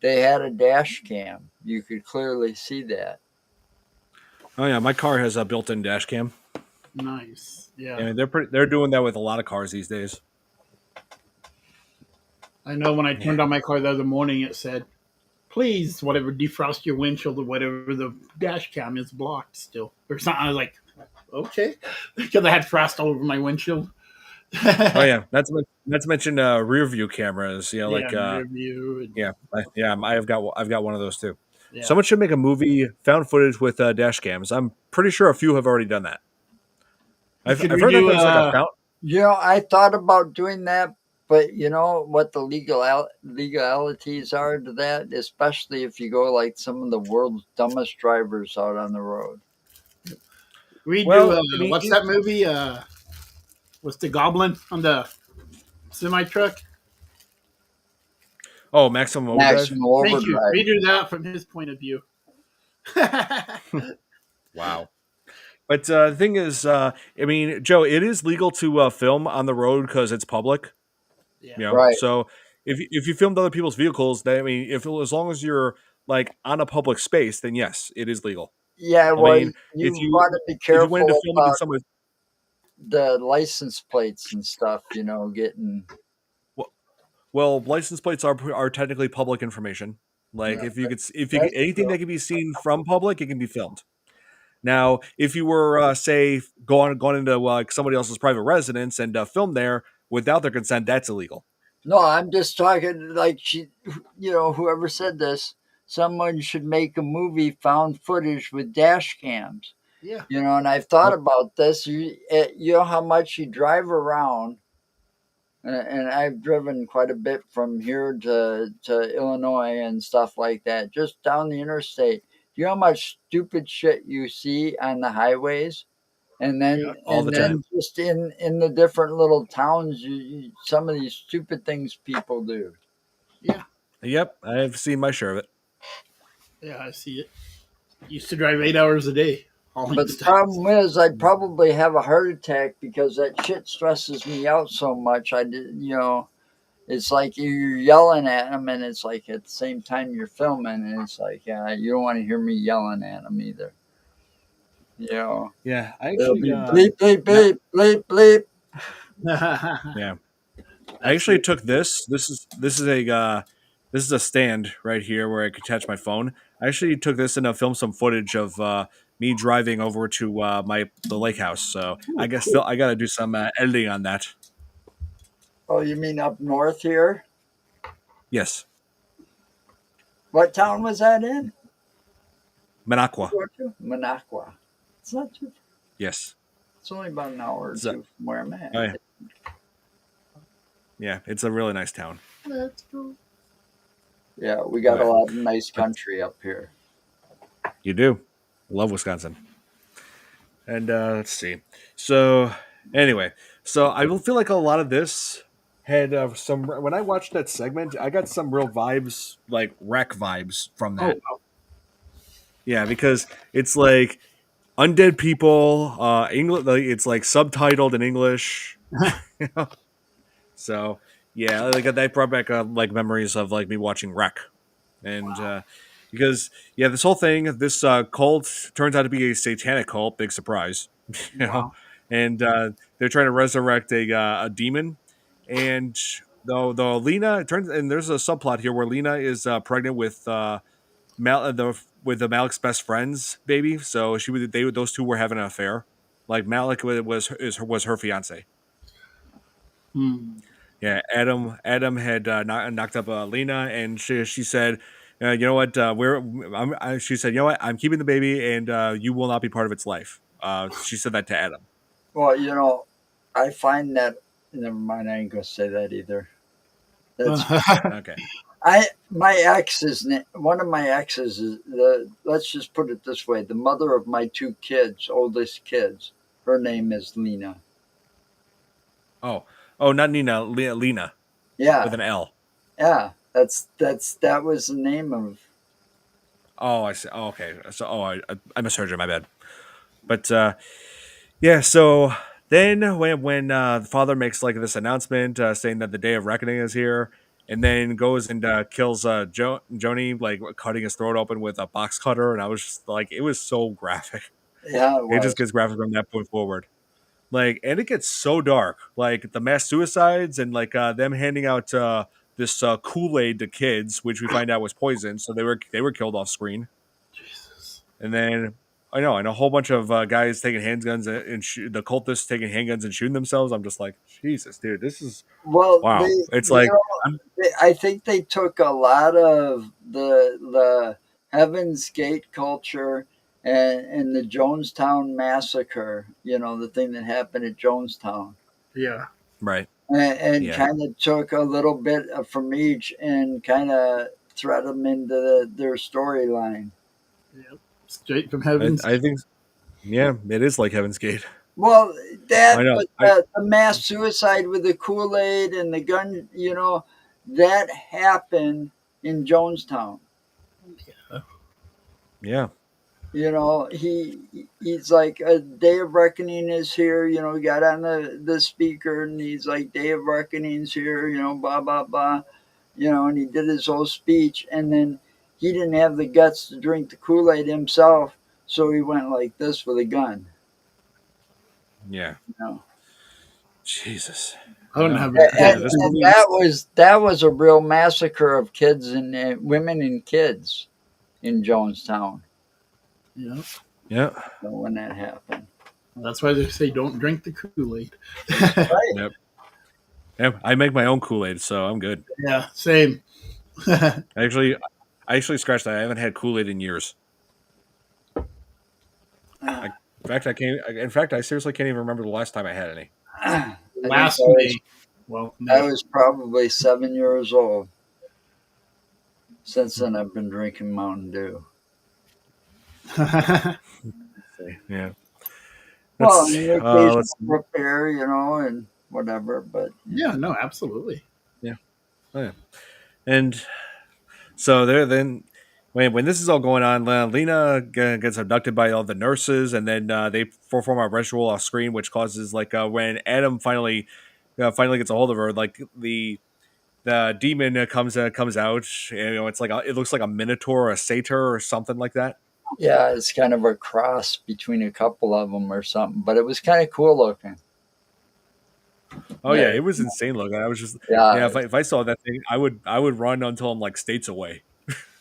They had a dash cam. You could clearly see that. Oh yeah, my car has a built-in dash cam. Nice. Yeah. I mean, they're doing that with a lot of cars these days. I know when I turned on my car the other morning, it said, please, whatever, defrost your windshield or whatever. The dash cam is blocked still. Or something. I was like, okay. Because I had frost all over my windshield. Oh yeah, that's mentioned rear view cameras. Like rear view. I've got one of those too. Yeah. Someone should make a movie found footage with dash cams. I'm pretty sure a few have already done that. I've heard that there's like a found. I thought about doing that, but you know what the legalities are to that, especially if you go like some of the world's dumbest drivers out on the road. What's that movie? What's the goblin on the semi truck? Oh, Maximum Overdrive. Maximum Overdrive. Thank you. Redo that from his point of view. Wow. But the thing is, I mean, Joe, it is legal to film on the road because it's public. Yeah. Right. So if you filmed other people's vehicles, as long as you're like on a public space, then yes, it is legal. Yeah, you want to be careful if you went to film about it in some way, the license plates and stuff. Getting. Well, license plates are technically public information. Like if anything that can be seen from public, it can be filmed. Now, if you were say gone into like somebody else's private residence and filmed there without their consent, that's illegal. No, I'm just talking like whoever said this, someone should make a movie found footage with dash cams. Yeah. And I've thought about this. You know how much you drive around, and I've driven quite a bit from here to Illinois and stuff like that, just down the interstate. Do you know how much stupid shit you see on the highways? And then, all the time. Just in the different little towns, some of these stupid things people do. Yeah. Yep, I've seen my share of it. Yeah, I see it. Used to drive 8 hours a day. But the problem is, I'd probably have a heart attack because that shit stresses me out so much. It's like you're yelling at them, and it's like at the same time you're filming, and it's like, you don't want to hear me yelling at them either. Yeah, I actually bleep bleep bleep bleep bleep. Yeah, I actually took this. This is a stand right here where I could attach my phone. I actually took this and filmed some footage of me driving over to the lake house. So I guess I got to do some editing on that. Oh, you mean up north here? Yes. What town was that in? Minocqua. Minocqua. It's not too far. Yes. It's only about an hour or two from where I'm at. Oh, yeah. Yeah, it's a really nice town. Let's go. Yeah, we got a lot of nice country up here. You do. Love Wisconsin. And let's see. So anyway, I will feel like a lot of this had some. When I watched that segment, I got some real vibes, like wreck vibes from that. Oh, wow. Yeah, because it's like undead people. English. It's like subtitled in English. So yeah, like that brought back like memories of like me watching Wreck, and because this whole thing, this cult turns out to be a satanic cult. Big surprise, you know. And they're trying to resurrect a demon, and though Lena turns, and there's a subplot here where Lena is pregnant with Malik's best friend's baby. So those two were having an affair. Like Malik was her fiance. Yeah, Adam had knocked up Lena, and she said, "You know what? She said, you know what? I'm keeping the baby, and you will not be part of its life." She said that to Adam. Well, I find that. Never mind. I ain't gonna say that either. That's okay. My ex is one of my exes is let's just put it this way: the mother of my two kids, oldest kids. Her name is Lena. Oh, not Nina, Lena with Yeah, an L. yeah. That was the name of. Oh, I see. Oh, okay. So, I misheard you. My bad. But yeah. So then, when the father makes like this announcement saying that the day of reckoning is here, and then goes and kills Joni, like cutting his throat open with a box cutter, and I was just like, it was so graphic. Yeah, it It just was. gets graphic from that point forward. Like, and it gets so dark. Like the mass suicides and like them handing out this Kool-Aid to kids, which we find out was poison, so they were killed off screen. Jesus. And then I know, and a whole bunch of guys taking handguns and the cultists taking handguns and shooting themselves. I'm just like, Jesus, dude, this is Well, wow. It's like, I'm, I think they took a lot of the Heaven's Gate culture and the Jonestown massacre. You know, the thing that happened at Jonestown, Yeah. right, and yeah, kind of took a little bit from each and kind of thread them into their storyline. Yep. Straight from I, heavens. I think, yeah, it is like Heaven's Gate. Well, I know, but the mass suicide with the Kool Aid and the gun, that happened in Jonestown. yeah, He's like, a day of reckoning is here. He got on the speaker and he's like, day of reckoning's here. Blah blah blah. And he did his whole speech, and then he didn't have the guts to drink the Kool Aid himself, so he went like this with a gun. yeah. You know? Jesus, I I don't know. have But yeah, And, this and movie. that was a real massacre of kids and women and kids in Jonestown. Yeah. Yeah, When that happened. That's why they say don't drink the Kool-Aid. Right. yep. Yeah, I make my own Kool-Aid, so I'm good. Yeah, same. Actually, I actually scratched that. I haven't had Kool-Aid in years. In fact, I can't. In fact, I seriously can't even remember the last time I had any. I think Last May. Well, I no. was probably 7 years old. Since then, I've been drinking Mountain Dew. Yeah. Well, Let's an occasional let's repair, and whatever, but Yeah, no, absolutely. yeah. Oh, yeah. And so there then when this is all going on, Lena gets abducted by all the nurses, and then they perform a ritual off screen, which causes like when Adam finally gets a hold of her, like the demon comes out. It's like it looks like a minotaur or a satyr or something like that. yeah, it's kind of a cross between a couple of them or something. But it was kind of cool looking. Oh yeah, Yeah, it was insane looking. I was just yeah. yeah. If I saw that thing, I would run until I'm like states away.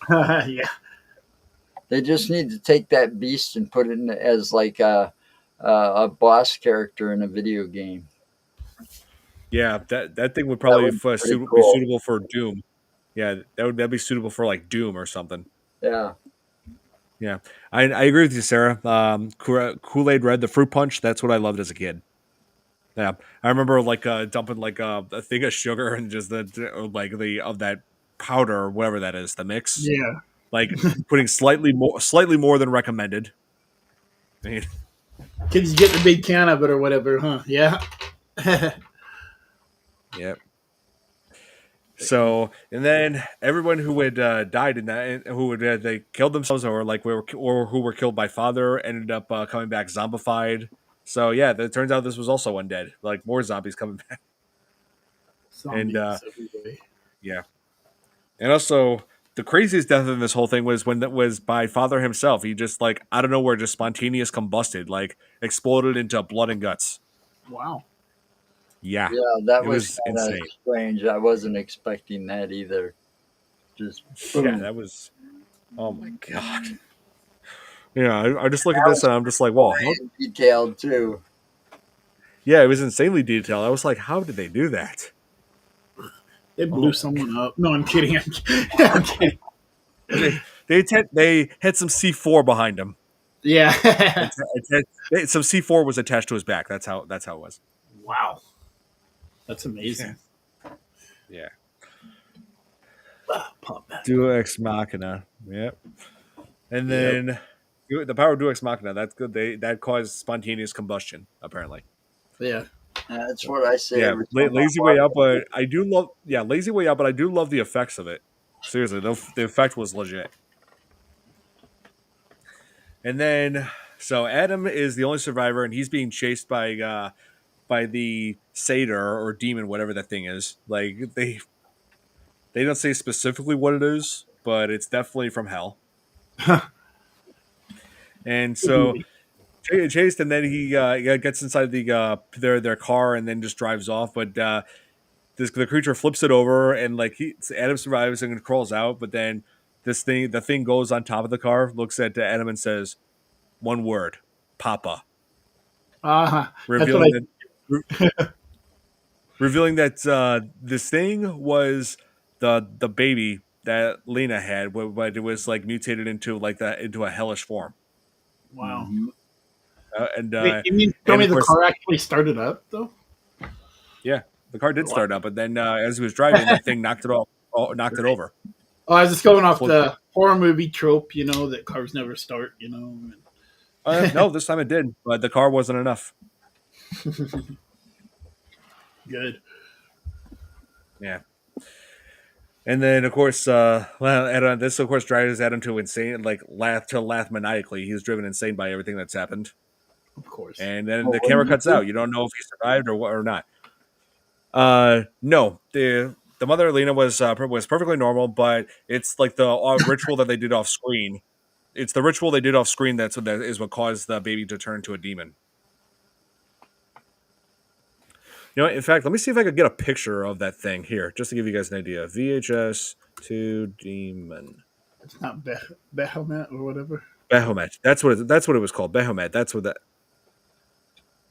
Yeah. They just need to take that beast and put it in as like a boss character in a video game. Yeah, that thing would That probably would be pretty be cool. suitable for Doom. Yeah, that'd be suitable for like Doom or something. Yeah. Yeah, I agree with you, Sarah. Kool-Aid Red, the fruit punch. That's what I loved as a kid. Yeah, I remember like dumping like a thing of sugar and just like the of that powder or whatever that is, the mix. Yeah. Like putting slightly more than recommended. I mean, Kids get the big can of it or whatever, huh? Yeah. yeah. So, and then everyone who had died in that, who had they killed themselves or like or who were killed by father, ended up coming back zombified. So yeah, it turns out this was also undead, like more zombies coming back, and Zombies every day. yeah, and also the craziest death in this whole thing was when that was by father himself. He just like out of nowhere, just spontaneous combusted, like exploded into blood and guts. Wow. Yeah, Yeah, that it was was kind of insane. strange. I wasn't expecting that either. Just Yeah, boom. that was. Oh my god. Yeah, I just look at That this was and I'm just like, well, how, detailed too. yeah, it was insanely detailed. I was like, how did they do that? They blew Oh, someone up. No, I'm kidding. I'm kidding. they had some C4 behind him. Yeah. Some C4 was attached to his back. That's how it was. Wow. That's Yeah, amazing. yeah. Pop that. Duo ex machina. Yep. And Yep. then The power of Deus Ex Machina. That's good. That caused spontaneous combustion, apparently. Yeah. That's what I say. Yeah, every time I lazy watch way out, it. but I do love. Yeah, lazy way out, but I do love the effects of it. Seriously, the effect was legit. And then, so Adam is the only survivor, and he's being chased by the satyr or demon, whatever that thing is. Like they don't say specifically what it is, but it's definitely from hell. And Good so movie. chased, and then he gets inside their car and then just drives off. But the creature flips it over, and like Adam survives and crawls out. But then the thing goes on top of the car, looks at Adam and says one word, "Papa," That's what I. revealing that revealing that this thing was the baby that Lena had, but it was like mutated into like that into a hellish form, Wow. Mhm. and Wait, you mean tell and me of the course, car actually started up though? yeah, the car did Wow. start up, but then as he was driving, that thing knocked it off, knocked it over. Oh, I was just going off Flipped. the horror movie trope, that cars never start, No, this time it did, but the car wasn't enough. Good. Yeah. And then, of course, this of course drives Adam to insane, like laugh maniacally. He's driven insane by everything that's happened. Of course. And then Oh, the what camera did cuts out. You don't know if he survived or not. No, the mother Lena was perfectly normal, but it's like the ritual that they did off screen. It's the ritual they did off screen that is what caused the baby to turn to a demon. In fact, let me see if I could get a picture of that thing here, just to give you guys an idea. VHS to demon. It's not Bahamut or whatever. Bahamut. That's what it was called. Bahamut. That's what that.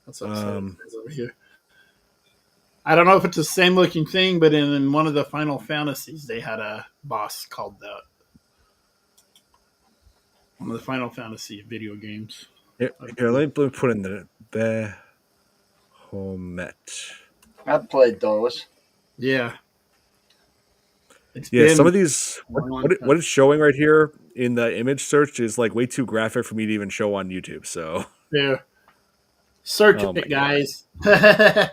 That's what it says over here. I don't know if it's the same looking thing, but in one of the Final Fantasies, they had a boss called that. One of the Final Fantasy video games. Here, let me put in the Bahamut. I played those. Yeah. It's Yeah, been some of these a long what time. it's showing right here in the image search is like way too graphic for me to even show on YouTube. So Yeah. Search Oh my it, guys. Yeah.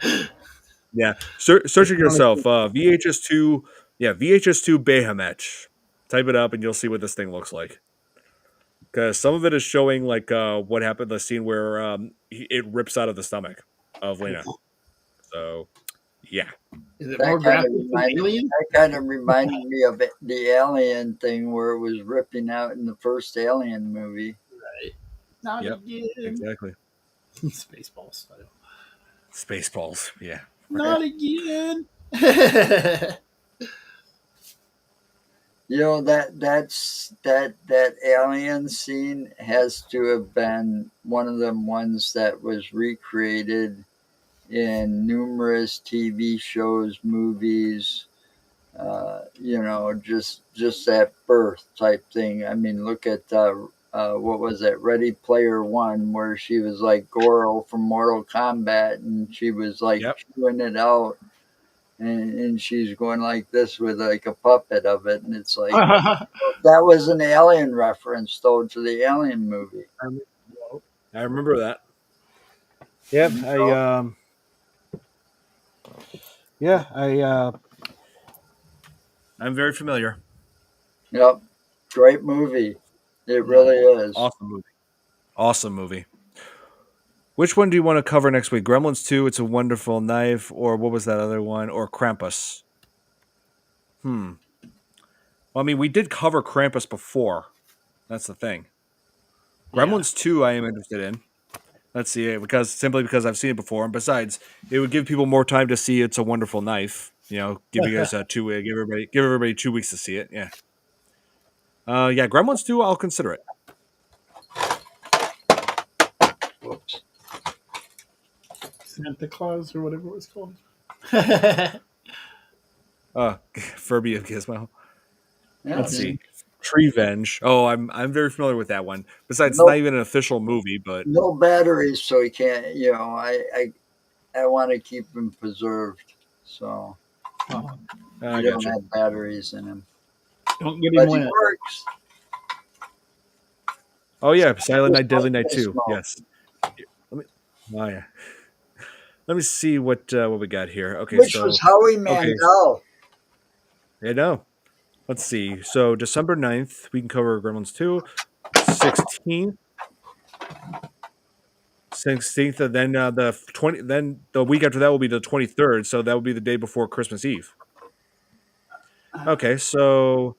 yeah, search it yourself. VHS2, yeah, VHS2 Bahamut. Type it up and you'll see what this thing looks like. Because some of it is showing like what happened, the scene where it rips out of the stomach of Lena. So yeah, Is it That more kind of graphic than Alien? reminded me of the Alien thing where it was ripping out in the first Alien movie. Right. Not yep, again. exactly. Spaceball style. Spaceballs, yeah. Not again. That alien scene has to have been one of them ones that was recreated in numerous TV shows, movies. Just that birth type thing. I mean, look at what was that, Ready Player One, where she was like Goro from Mortal Kombat, and she was like Yep. chewing it out, and she's going like this with like a puppet of it, and it's like that was an Alien reference, though, to the Alien movie. I remember that. Yep, I'm very familiar. Yep, great movie. It really is. Awesome movie. Which one do you want to cover next week? Gremlins 2, It's a Wonderful Knife, or what was that other one? Or Krampus? Well, I mean, we did cover Krampus before. That's the thing. Gremlins 2, I am interested in. Let's see it simply because I've seen it before, and besides, it would give people more time to see It's a Wonderful Knife. Give you guys give everybody 2 weeks to see it. Yeah. Yeah, Gremlins 2, I'll consider it. Whoops. Santa Claus or whatever it was called. Furby of Gizmo. Yeah, Let's see. Treevenge. Oh, I'm very familiar with that one. Besides, Nope. it's not even an official movie, but no batteries, so he can't. I want to keep him preserved, so I he don't gotcha. have batteries in him. Don't get But him he wet. works. Oh yeah, Silent Night, Deadly Night This 2. month, Yes. Let me. Oh yeah. Let me see what we got here. Okay, which was so Howie okay, Mandel. I know. Let's see. So December 9th, we can cover Gremlins 2. 16th, 16th, and then the 20. Then the week after that will be the 23rd. So that will be the day before Christmas Eve. Okay, so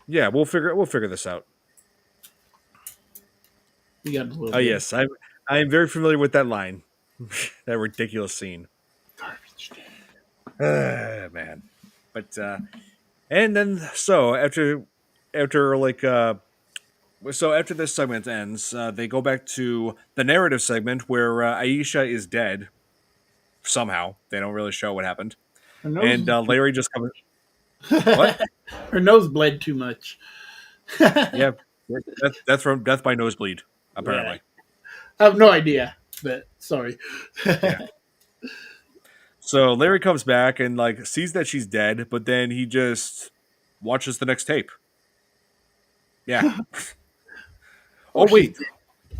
yeah, we'll figure this out. We got a little Oh bit yes, I'm very familiar with that line. That ridiculous scene. garbage. Man. But and then so after like so after this segment ends, they go back to the narrative segment where Aisha is dead somehow. They don't really show what happened, Her nose, and Larry just comes. What? her nose bled too much. Yeah, that's from death by nosebleed. Yeah. Apparently, I have no idea, but sorry. yeah. So Larry comes back and like sees that she's dead, but then he just watches the next tape. Yeah. Oh, Oh she's wait.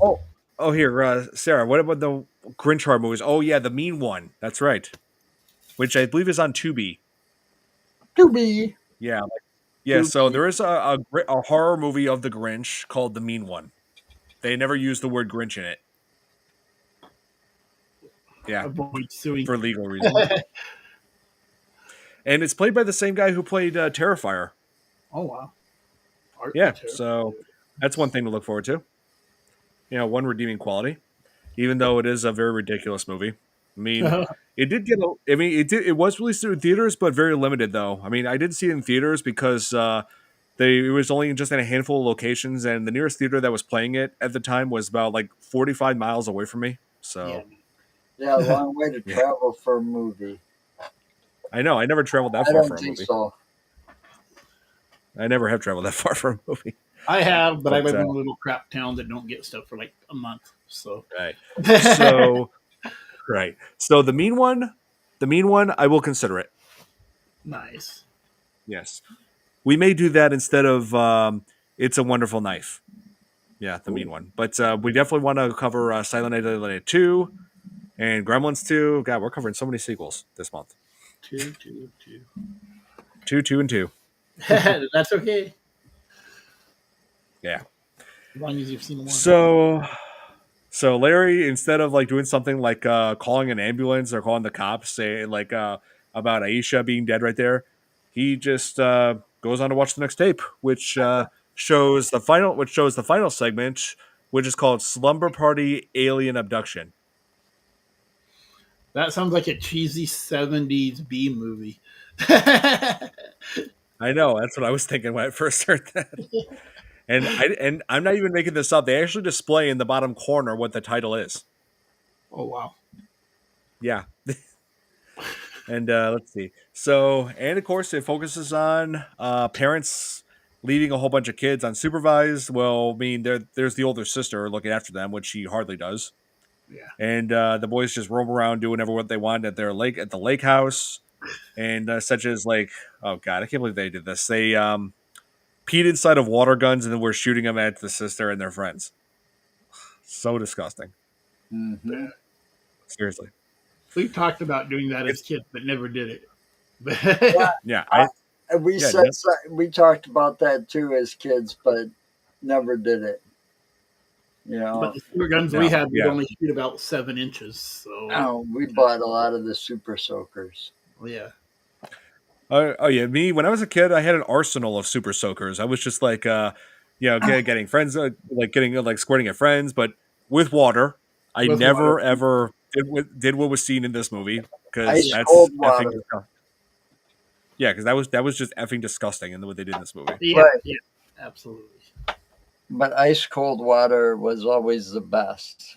oh Oh here, Sarah. What about the Grinch horror movies? Oh yeah, the mean one. That's right. Which I believe is on Tubi. to be. Yeah. Yeah. So there is a horror movie of the Grinch called The Mean One. They never use the word Grinch in it. Yeah, Avoid suing. for legal reasons. And it's played by the same guy who played Terrifier. Oh wow. Art Yeah. terror. So that's one thing to look forward to. You know, one redeeming quality, even though it is a very ridiculous movie. I mean, it did get. I mean, it was released in theaters, but very limited though. I mean, I did see it in theaters because it was only just in a handful of locations, and the nearest theater that was playing it at the time was about like 45 miles away from me. Yeah. So Yeah, a long way to yeah, travel for a movie. I know. I never traveled that I far don't for a think movie. so. I never have traveled that far for a movie. I have, but I But live in a little crap town that don't get stuff for like a month. So right. So right. So the mean one, I will consider it. nice. Yes. We may do that instead of It's a Wonderful Knife. Yeah, the mean one. But we definitely want to cover Silent Night, Deadly Night 2 and Gremlins 2. God, we're covering so many sequels this month. Two. 2, and 2. That's okay. Yeah. As long as you've seen one. So Larry, instead of like doing something like calling an ambulance or calling the cops, say like about Aisha being dead right there, he just goes on to watch the next tape, which shows the final segment, which is called Slumber Party Alien Abduction. That sounds like a cheesy 70s B movie. I know, that's what I was thinking when I first heard that. And I'm not even making this up. They actually display in the bottom corner what the title is. Oh wow. Yeah. And let's see. So, and of course, it focuses on parents leaving a whole bunch of kids unsupervised. Well, I mean, there's the older sister looking after them, which she hardly does. Yeah. And the boys just roam around doing whatever what they want at the lake house, and such as like, oh god, I can't believe they did this. They peed inside of water guns and then were shooting them at the sister and their friends. So disgusting. Mm-hmm. Seriously. We talked about doing that as kids, but never did it. Yeah, We talked about that too as kids, but never did it. You know, But the super guns we had would only shoot about 7 inches. So we bought a lot of the super soakers. well, yeah. Oh yeah, me when I was a kid, I had an arsenal of super soakers. I was just like, getting friends, getting squirting at friends, but with water. I With never water. ever did what was seen in this movie because Ice that's cold effing water. disgusting. Yeah, because that was just effing disgusting, and what they did in this movie. Yeah, Right. yeah, absolutely. But ice cold water was always the best.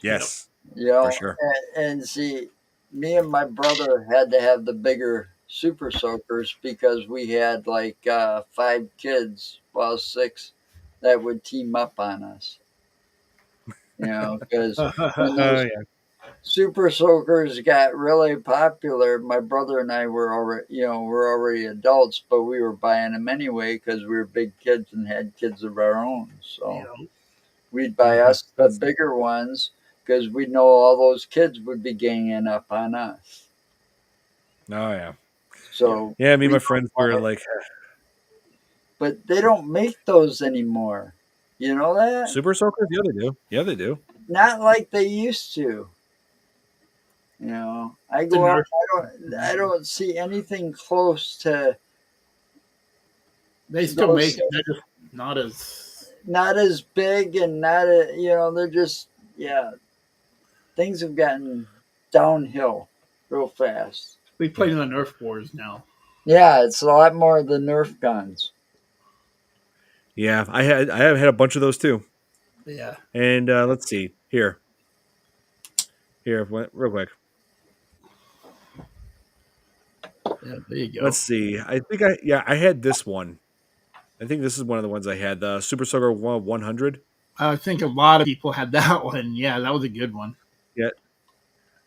Yes, You know, for sure. and see, me and my brother had to have the bigger super soakers because we had like 5 kids, well 6, that would team up on us. You know, because Yeah. Super Soakers got really popular. My brother and I were already adults, but we were buying them anyway because we were big kids and had kids of our own. So Yeah. we'd buy us the bigger ones because we know all those kids would be ganging up on us. Oh yeah. So Yeah, me and we my friends were wanted- like but they don't make those anymore. You know that? Super Soakers? Yeah, they do. Yeah, they do. Not like they used to. You know, I go out. I don't see anything close to. They still make it. They're just not as big and they're just things have gotten downhill real fast. We play in the Nerf wars now. Yeah, it's a lot more of the Nerf guns. Yeah, I have had a bunch of those too. Yeah. And let's see here, real quick. Yeah, there you go. Let's see. I think I had this one. I think this is one of the ones I had. The Super Soaker 100. I think a lot of people had that one. Yeah, that was a good one. Yeah.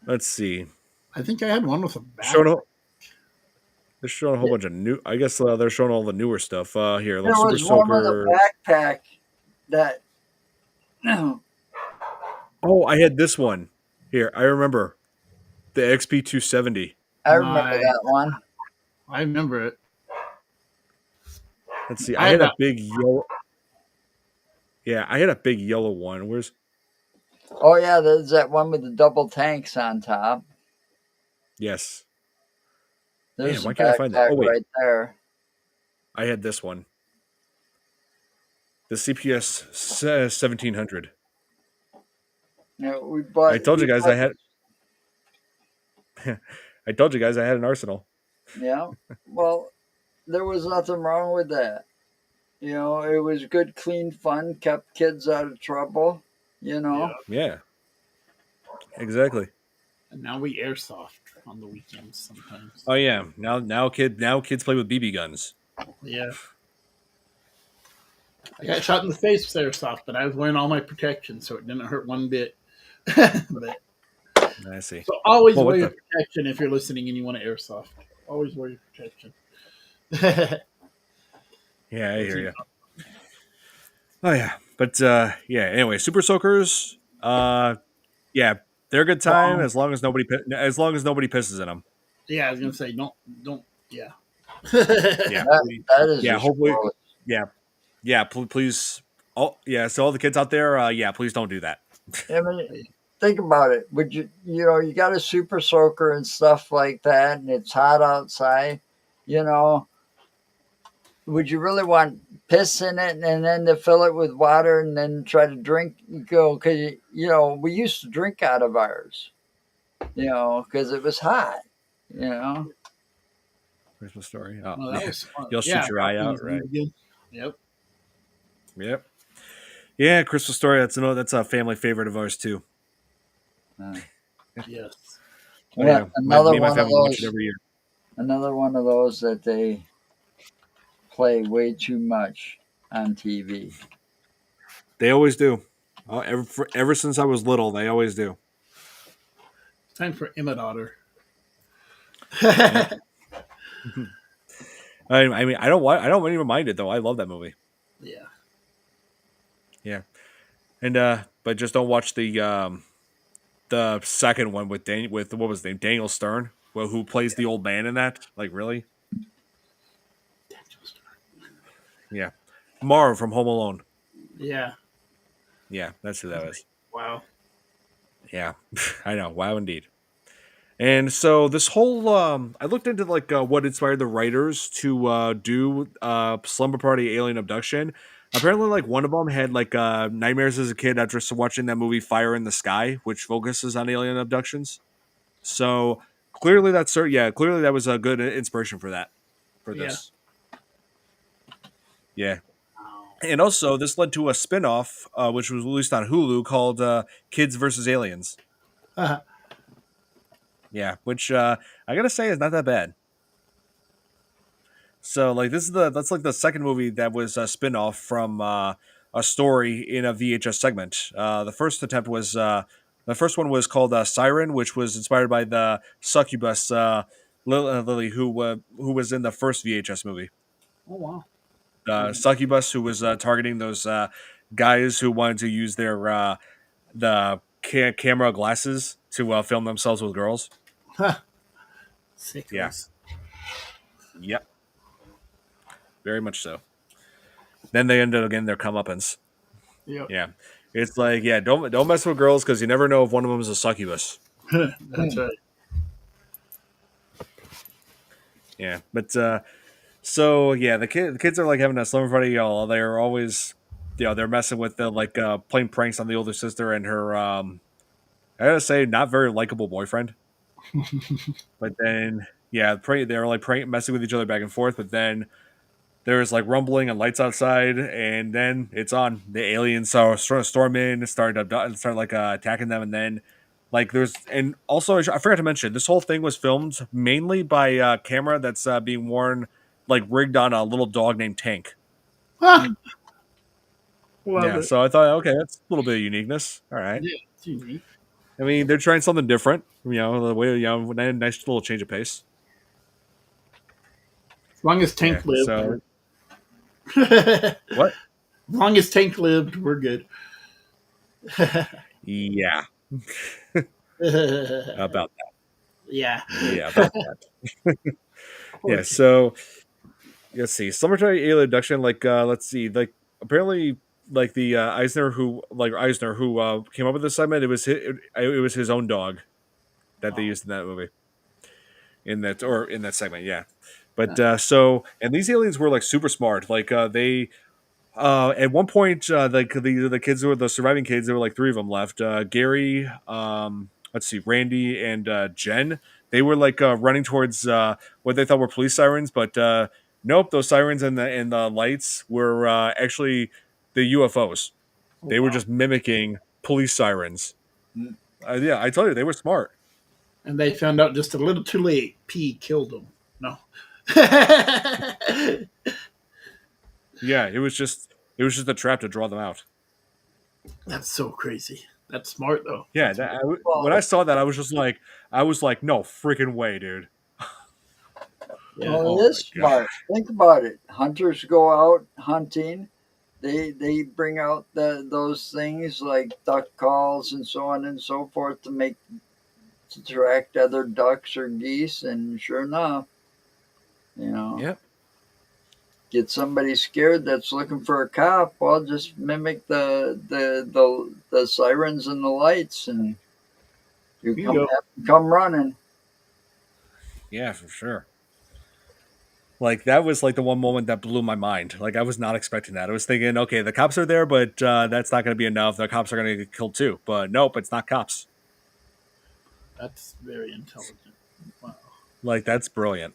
Let's see. I think I had one with a back. They're showing a whole bunch of new. I guess they're showing all the newer stuff. Here, There Super was one with Soaker. a backpack that. Oh, I had this one. Here, I remember the XP 270. I remember that one. I remember it. Let's see. I had a big yellow. Yeah, I had a big yellow one. Where's? Oh yeah, there's that one with the double tanks on top. Yes. There's Man, why can't I find that? Oh wait, right there. I had this one. The CPS 1700. Yeah, we bought. I told you guys I had. I told you guys I had an arsenal. Yeah, well, there was nothing wrong with that. You know, it was good, clean fun, kept kids out of trouble. You know. Yeah. Exactly. And now we airsoft on the weekends sometimes. Oh yeah. Now kids play with BB guns. Yeah. I got shot in the face with airsoft, but I was wearing all my protection, so it didn't hurt one bit. But, I see. So always wear your protection if you're listening and you want to airsoft. Always wear your protection. Yeah, I hear you. Oh yeah, but Anyway, Super Soakers. Yeah, they're a good time as long as nobody pisses in them. Yeah, I was gonna say don't. Yeah. Yeah. That is. Yeah. Hopefully. Gross. Yeah. Yeah. Please. Oh yeah. So all the kids out there, please don't do that. I mean, think about it. Would you got a Super Soaker and stuff like that, and it's hot outside, would you really want piss in it and then to fill it with water and then try to drink? Because, we used to drink out of ours, because it was hot, Christmas Story. Oh, well, that was fun. You'll shoot your eye out, right? Yep. Yeah, Christmas Story. That's a family favorite of ours too. Yes. Yeah, another one of those. Every year. Another one of those that they play way too much on TV. They always do. Ever since I was little, they always do. It's time for Emma Daughter. I mean, I don't even mind it though. I love that movie. Yeah. Yeah, and but just don't watch the second one with what was his name, Daniel Stern, who plays the old man in that. Like, really? Yeah, Marv from Home Alone. Yeah, that's who that was. Wow. Yeah, I know. Wow, indeed. And so this whole I looked into what inspired the writers to do Slumber Party Alien Abduction. Apparently, one of them had nightmares as a kid after watching that movie Fire in the Sky, which focuses on alien abductions. So clearly that was a good inspiration for this. Yeah. And also, this led to a spin-off, which was released on Hulu called Kids vs. Aliens. Uh-huh. Yeah, which I gotta say is not that bad. So, that's the second movie that was a spin-off from a story in a VHS segment. The first attempt was The first one was called Siren, which was inspired by the succubus Lily, who was in the first VHS movie. Oh wow. Succubus, who was targeting those guys who wanted to use their camera glasses to film themselves with girls. Yeah. Sickos. Yep. Very much so. Then they ended up getting their comeuppance. Yep. Yeah. It's like, yeah, don't mess with girls because you never know if one of them is a succubus. That's right. Yeah. But so yeah, the kids are like having a slumber party. Y'all, they're always, they're messing with the like playing pranks on the older sister and her. I gotta say, not very likable boyfriend. But then, yeah, they're like messing with each other back and forth. But then there's like rumbling and lights outside, and then it's on. The aliens storm in, start like attacking them, and then like and also I forgot to mention this whole thing was filmed mainly by a camera that's being worn like rigged on a little dog named Tank. Love Yeah, it. so I thought, okay, that's a little bit of uniqueness. All right. Yeah, it's unique. I mean, they're trying something different. The way, nice little change of pace. As long as Tank Yeah. lived. So As what? long as Tank lived, we're good. Yeah. About Yeah. yeah, about that. Yeah. So let's see. Summertime alien abduction. Like, let's see. Like, apparently, like the Eisner who came up with this segment. It was his own dog that they used in that movie. In that segment, yeah. But and these aliens were like super smart. Like they at one point like the kids were the surviving kids. There were like three of them left. Gary, let's see, Randy, and Jen. They were like running towards what they thought were police sirens, but nope, those sirens and the lights were actually the UFOs. They were just mimicking police sirens. Yeah, I tell you, they were smart. And they found out just a little too late. P killed them. No. Yeah, it was just a trap to draw them out. That's so crazy. That's smart though. Yeah, when I saw that, I was like, no freaking way, dude. Yeah. Well, Oh it is my God. smart. Think about it. Hunters go out hunting. They bring out those things like duck calls and so on and so forth to attract other ducks or geese, and sure enough, Yep. get somebody scared that's looking for a cop. Well, just mimic the sirens and the lights, and you come running. Yeah, for sure. Like that was like the one moment that blew my mind. Like I was not expecting that. I was thinking, okay, the cops are there, but that's not going to be enough. The cops are going to get killed too. But nope, it's not cops. That's very intelligent. Wow. Like that's brilliant.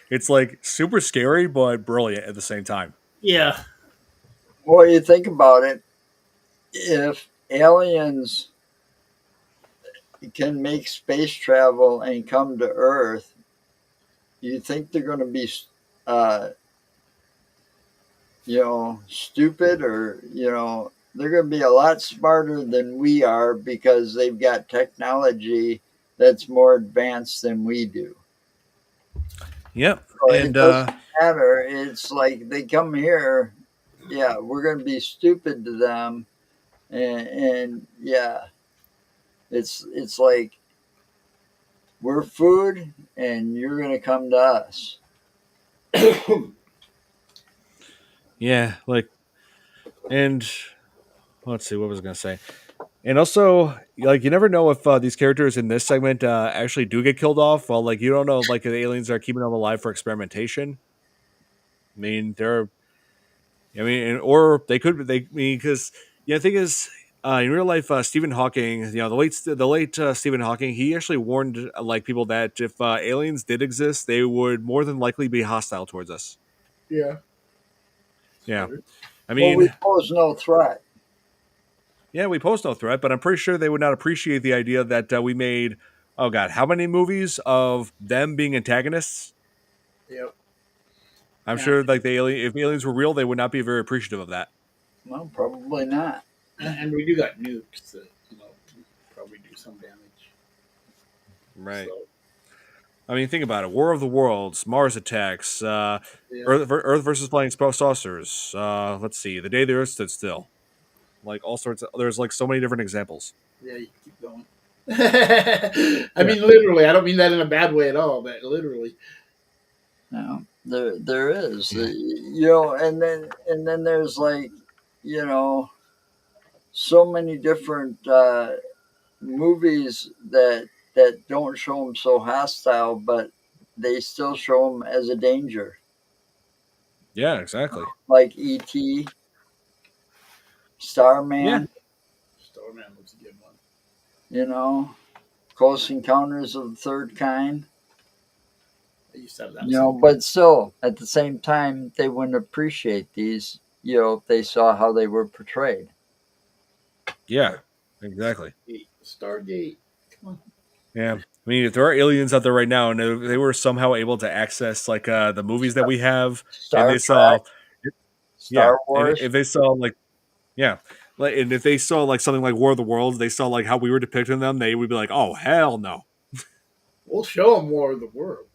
It's like super scary, but brilliant at the same time. Yeah. Well, you think about it. If aliens can make space travel and come to Earth, you think they're going to be, stupid, or they're going to be a lot smarter than we are because they've got technology that's more advanced than we do. Yep. So And it doesn't matter. It's like they come here. Yeah, we're going to be stupid to them, and yeah, it's like we're food, and you're going to come to us. yeah, like, and let's see, what was I going to say? And also, like, you never know if these characters in this segment actually do get killed off. Well, like, you don't know if like the aliens are keeping them alive for experimentation. I mean, or they could. Because the thing is, in real life, Stephen Hawking, the late Stephen Hawking, he actually warned like people that if aliens did exist, they would more than likely be hostile towards us. Yeah. Yeah, I Well, we mean, pose no threat. yeah, we pose no threat, but I'm pretty sure they would not appreciate the idea that we made. Oh God, how many movies of them being antagonists? Yep. I'm Yeah. sure, like if aliens were real, they would not be very appreciative of that. Well, probably not. And we do got nukes that some damage. Right. So, I mean, think about it. War of the Worlds, Mars Attacks, yeah, Earth versus Flying Saucers. Let's see. The Day the Earth Stood Still. Like all sorts of. There's like so many different examples. yeah, you keep going. I Yeah. mean, literally. I don't mean that in a bad way at all, but literally. No, there is, Yeah. and then there's like, you know, so many different movies that don't show them so hostile, but they still show them as a danger, Yeah. Exactly. like E.T., Yeah. Starman, Starman was a good one. you know, Close Encounters of the Third Kind. I used to have that. But still, at the same time, they wouldn't appreciate these, if they saw how they were portrayed. Yeah. Exactly. Stargate. Come on. Yeah. I mean, if there are aliens out there right now, and they were somehow able to access like the movies that we have, and Star they saw, Trek, yeah, Star and Wars. if they saw like, yeah, like, and if they saw like something like War of the Worlds, they saw like how we were depicting them, they would be like, oh hell no. We'll show them more of the world.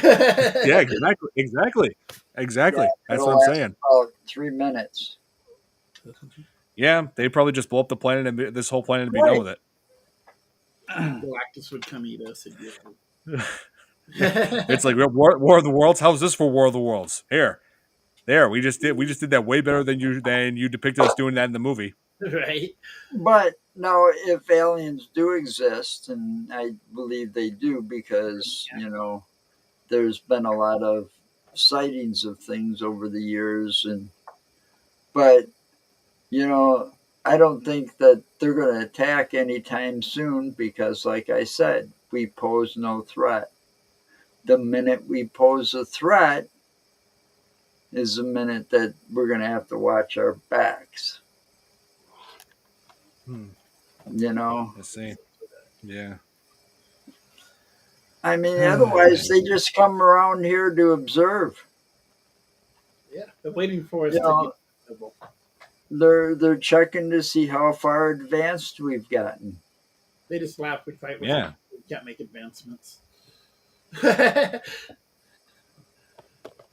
Yeah, exactly. Yeah, That's it'll what I'm last saying. about 3 minutes. Yeah, they probably just blow up the planet and this whole planet and be done Right. with it. Galactus would come eat us. It's like War of the Worlds. How's this for War of the Worlds? There. We just did that way better than you depicted us doing that in the movie. Right. But now, if aliens do exist, and I believe they do, because there's been a lot of sightings of things over the years, but I don't think that they're going to attack anytime soon because, like I said, we pose no threat. The minute we pose a threat is the minute that we're going to have to watch our backs. I see. Yeah. I mean, otherwise they just come around here to observe. Yeah, they're waiting for us to get. They're checking to see how far advanced we've gotten. They just laugh. We fight with Yeah. them. We can't make advancements.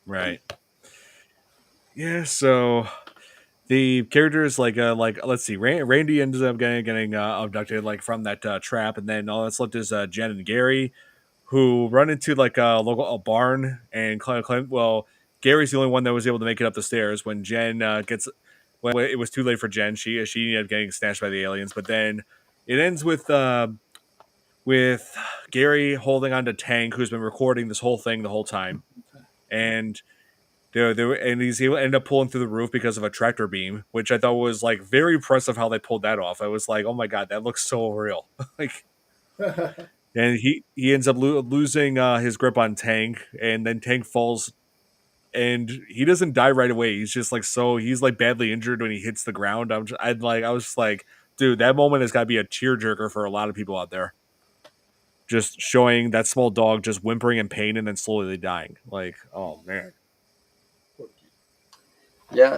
Right. Yeah. So the characters like let's see, Randy ends up getting abducted like from that trap, and then all that's left is Jen and Gary, who run into like a barn, and Gary's the only one that was able to make it up the stairs when Jen when it was too late for Jen. She ended up getting snatched by the aliens, but then it ends with Gary holding on to Tank, who's been recording this whole thing the whole time, and he's able to end up pulling through the roof because of a tractor beam, which I thought was like very impressive how they pulled that off. I was like, oh my god, that looks so real. Like, and he ends up losing his grip on Tank, and then Tank falls, and he doesn't die right away. He's just like he's like badly injured when he hits the ground. I was just like, dude, that moment has got to be a tearjerker for a lot of people out there. Just showing that small dog just whimpering in pain and then slowly dying. Like, oh man. Yeah,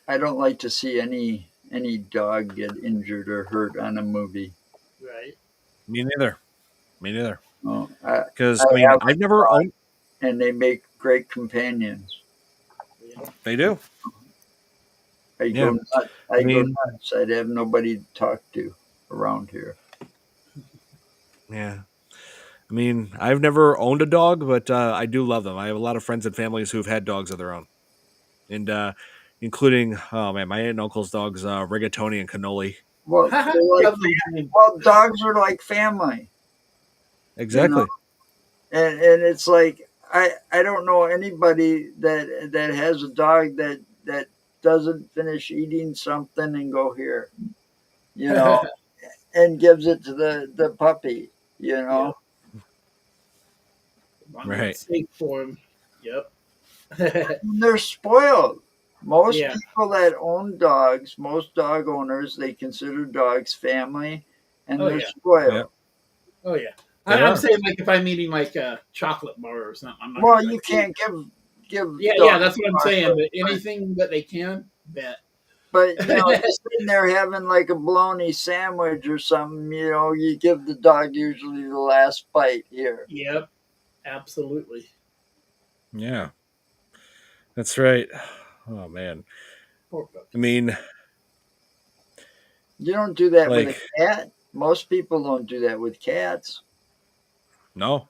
I don't like to see any dog get injured or hurt on a movie. Right. Me neither. Because I've never owned, and they make great companions. They do. Go nuts. I'd have nobody to talk to around here. Yeah. I mean, I've never owned a dog, but I do love them. I have a lot of friends and families who've had dogs of their own. And including, oh man, my aunt and uncle's dogs, Rigatoni and Cannoli. Well, dogs are like family. Exactly. And it's like, I don't know anybody that has a dog that doesn't finish eating something and go here, and gives it to the puppy, Yeah. Right. Steak for him. Yep. They're spoiled. Most people that own dogs, most dog owners, they consider dogs family, and they're spoiled. Yep. Oh yeah. I'm saying like if I'm eating like a chocolate bar or something. I'm not well, you can't give. Yeah, that's what I'm saying. But anything that they can, bet. But you're sitting there having like a bologna sandwich or something. You give the dog usually the last bite here. Yep, absolutely. Yeah, that's right. Oh man, Poor I puppies. mean, You don't do that with a like, cat. Most people don't do that with cats. no,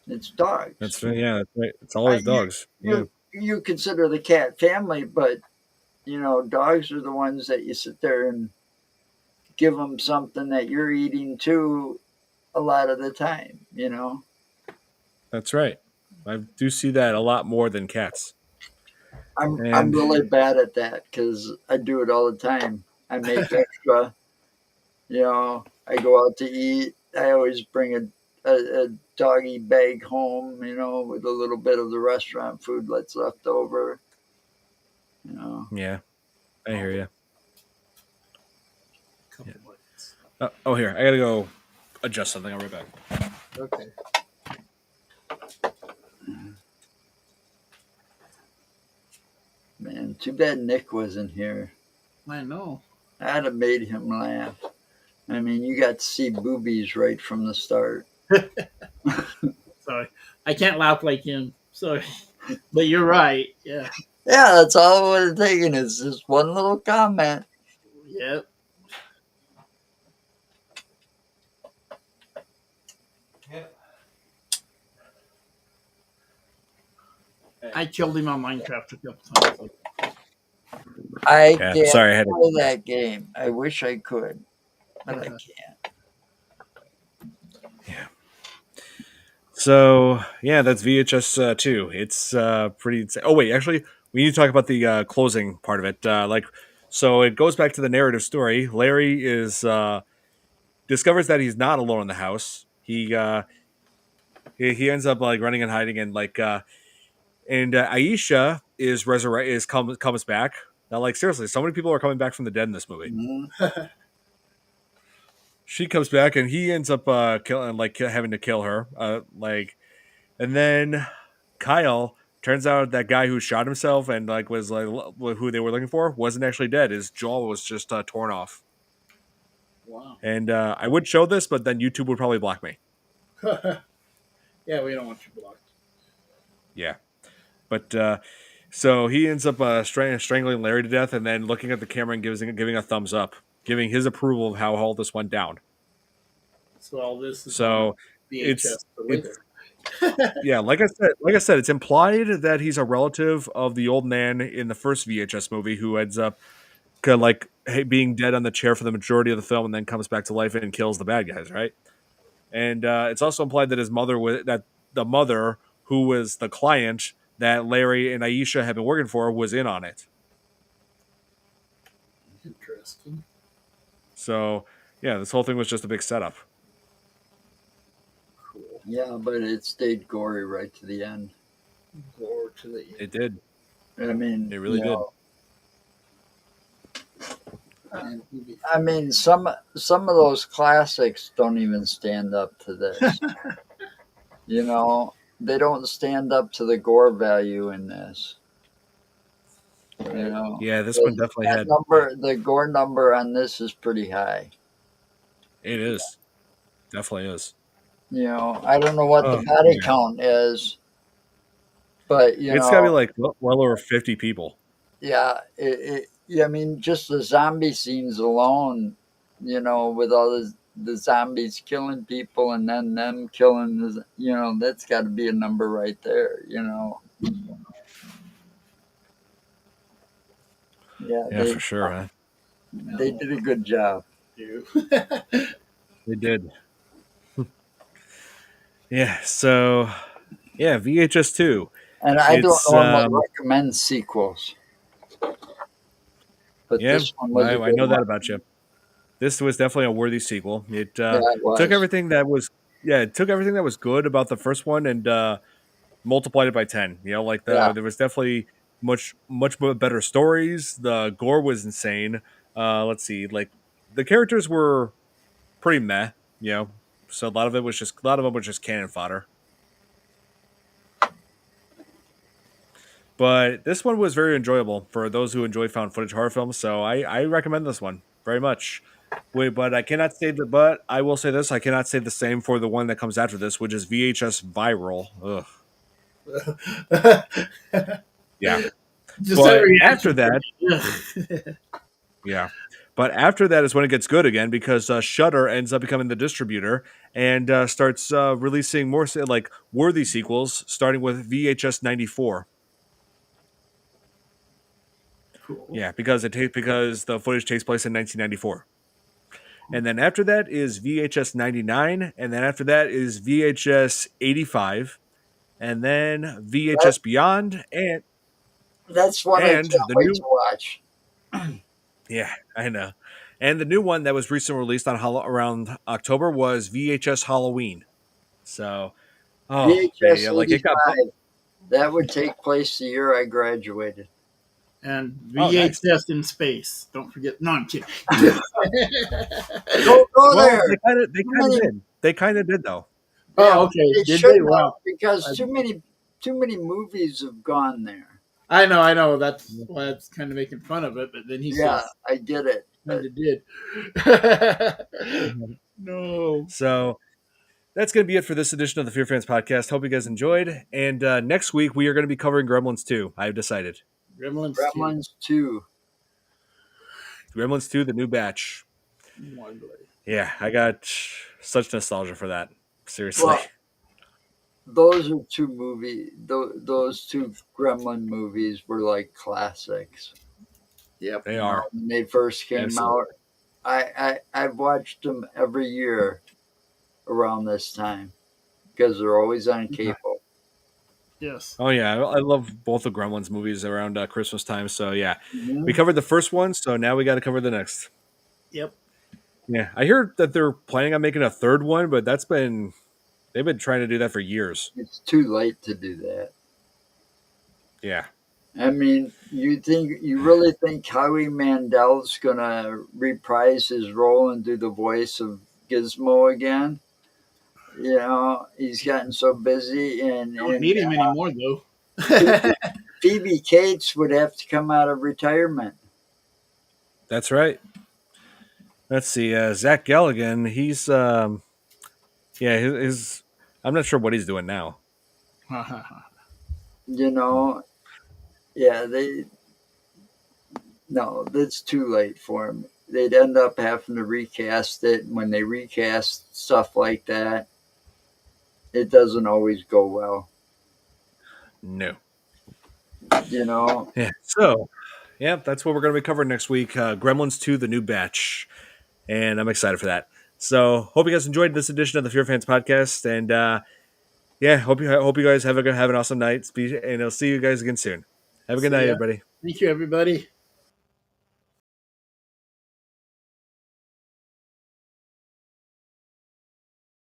It's dogs. that's right. It's I, always you, dogs. Yeah, you consider the cat family, but dogs are the ones that you sit there and give them something that you're eating too a lot of the time. that's right. I do see that a lot more than cats. I'm And really bad at that because I do it all the time. I make extra. I go out to eat. I always bring a doggy bag home. With a little bit of the restaurant food that's left over. You know. yeah, I hear you. Couple bites. Oh, here, I gotta go adjust something. I'll be right back. Okay. Man, too bad Nick wasn't here. I know. I'd have made him laugh. I mean, you got to see boobies right from the start. Sorry, I can't laugh like him. Sorry, but you're right. Yeah. Yeah, that's all I would have taken is just one little comment. Yep. I killed him on Minecraft a couple times. I Yeah, can't sorry, I had to. play that game. I wish I could, but I can't. Yeah. So yeah, that's VHS 2. It's pretty. Oh wait, actually, we need to talk about the closing part of it. So it goes back to the narrative story. Larry is discovers that he's not alone in the house. He ends up like running and hiding, and Aisha comes back. Now, like seriously, so many people are coming back from the dead in this movie. Mhm. She comes back, and he ends up having to kill her. And then Kyle turns out that guy who shot himself and like was like who they were looking for wasn't actually dead. His jaw was just torn off. Wow. And I would show this, but then YouTube would probably block me. Yeah, we don't want you blocked. Yeah, but so he ends up strangling Larry to death, and then looking at the camera and giving a thumbs up, giving his approval of how all this went down. So all this is So VHS for it's later. yeah, like I said, it's implied that he's a relative of the old man in the first VHS movie who ends up like being dead on the chair for the majority of the film, and then comes back to life and kills the bad guys, right? And it's also implied that that the mother who was the client that Larry and Aisha had been working for was in on it. Interesting. So yeah, this whole thing was just a big setup. Cool. Yeah, but it stayed gory right to the end. Gore to the end. It did. I mean, It really did. I mean, some of those classics don't even stand up to this. They don't stand up to the gore value in this. Yeah, this one definitely had The gore number on this is pretty high. It is. Definitely is. I don't know what the body count is, but it's got to be like well over 50 people. Yeah, I mean, just the zombie scenes alone, with all the zombies killing people and then them killing that's got to be a number right there. Yeah, for sure, huh? They did a good job. They did. Yeah, so yeah, VHS 2. And I don't normally recommend sequels. But yeah, this one was I know that about you. This was definitely a worthy sequel. It took everything that was good about the first one and multiplied it by 10. There was definitely much better stories. The gore was insane. Let's see, like the characters were pretty meh, so a lot of them was just cannon fodder. But this one was very enjoyable for those who enjoy found footage horror films. So I recommend this one very much. Wait, but I cannot say the but I will say this: I cannot say the same for the one that comes after this, which is VHS Viral. Ugh. Yeah. Just But that reaction. after that, yeah. But after that is when it gets good again because Shudder ends up becoming the distributor and starts releasing more like worthy sequels, starting with VHS 94. Cool. Yeah, because because the footage takes place in 1994. And then after that is VHS 99, and then after that is VHS 85, and then VHS Beyond, and That's one I can't the wait new to watch. yeah, I know. And the new one that was recently released on around October was VHS Halloween. So, oh man, VHS yeah, like it got 85. That would take place the year I graduated. And Oh, nice. VHS in space. Don't forget. No, I'm kidding. Don't go well, there. they kind of did. They kind of did though. Oh, okay. It Did should they? not, Wow. because too many movies have gone there. I know. That's why it's kind of making fun of it. But then he says, I get it. kind of did. No. So that's going to be it for this edition of the FearFans Podcast. Hope you guys enjoyed. And next week we are going to be covering Gremlins 2. I've decided. Gremlins 2. Gremlins 2, the new batch. Yeah, I got such nostalgia for that. Seriously. Well, those are two those two Gremlin movies were like classics. Yep. They are. When they first came Absolutely. out. I've watched them every year around this time because they're always on cable. Yes. Oh yeah, I love both the Gremlins movies around Christmas time. So yeah, Mhm. we covered the first one, so now we got to cover the next. Yep. Yeah, I heard that they're planning on making a third one, but they've been trying to do that for years. It's too late to do that. Yeah. I mean, you really think Howie Mandel's gonna reprise his role and do the voice of Gizmo again? You know, he's gotten so busy, and Don't need him anymore, though. Phoebe Cates would have to come out of retirement. That's right. Let's see. Zach Galligan, he's his I'm not sure what he's doing now. You know, yeah, that's too late for him. They'd end up having to recast it. When they recast stuff like that, it doesn't always go well. No. You know? Yeah. So, yeah, that's what we're going to be covering next week. Gremlins 2, the new batch. And I'm excited for that. So, hope you guys enjoyed this edition of the FearFans Podcast. And, hope you guys have an awesome night. And I'll see you guys again soon. Have a good night, everybody. Thank you, everybody.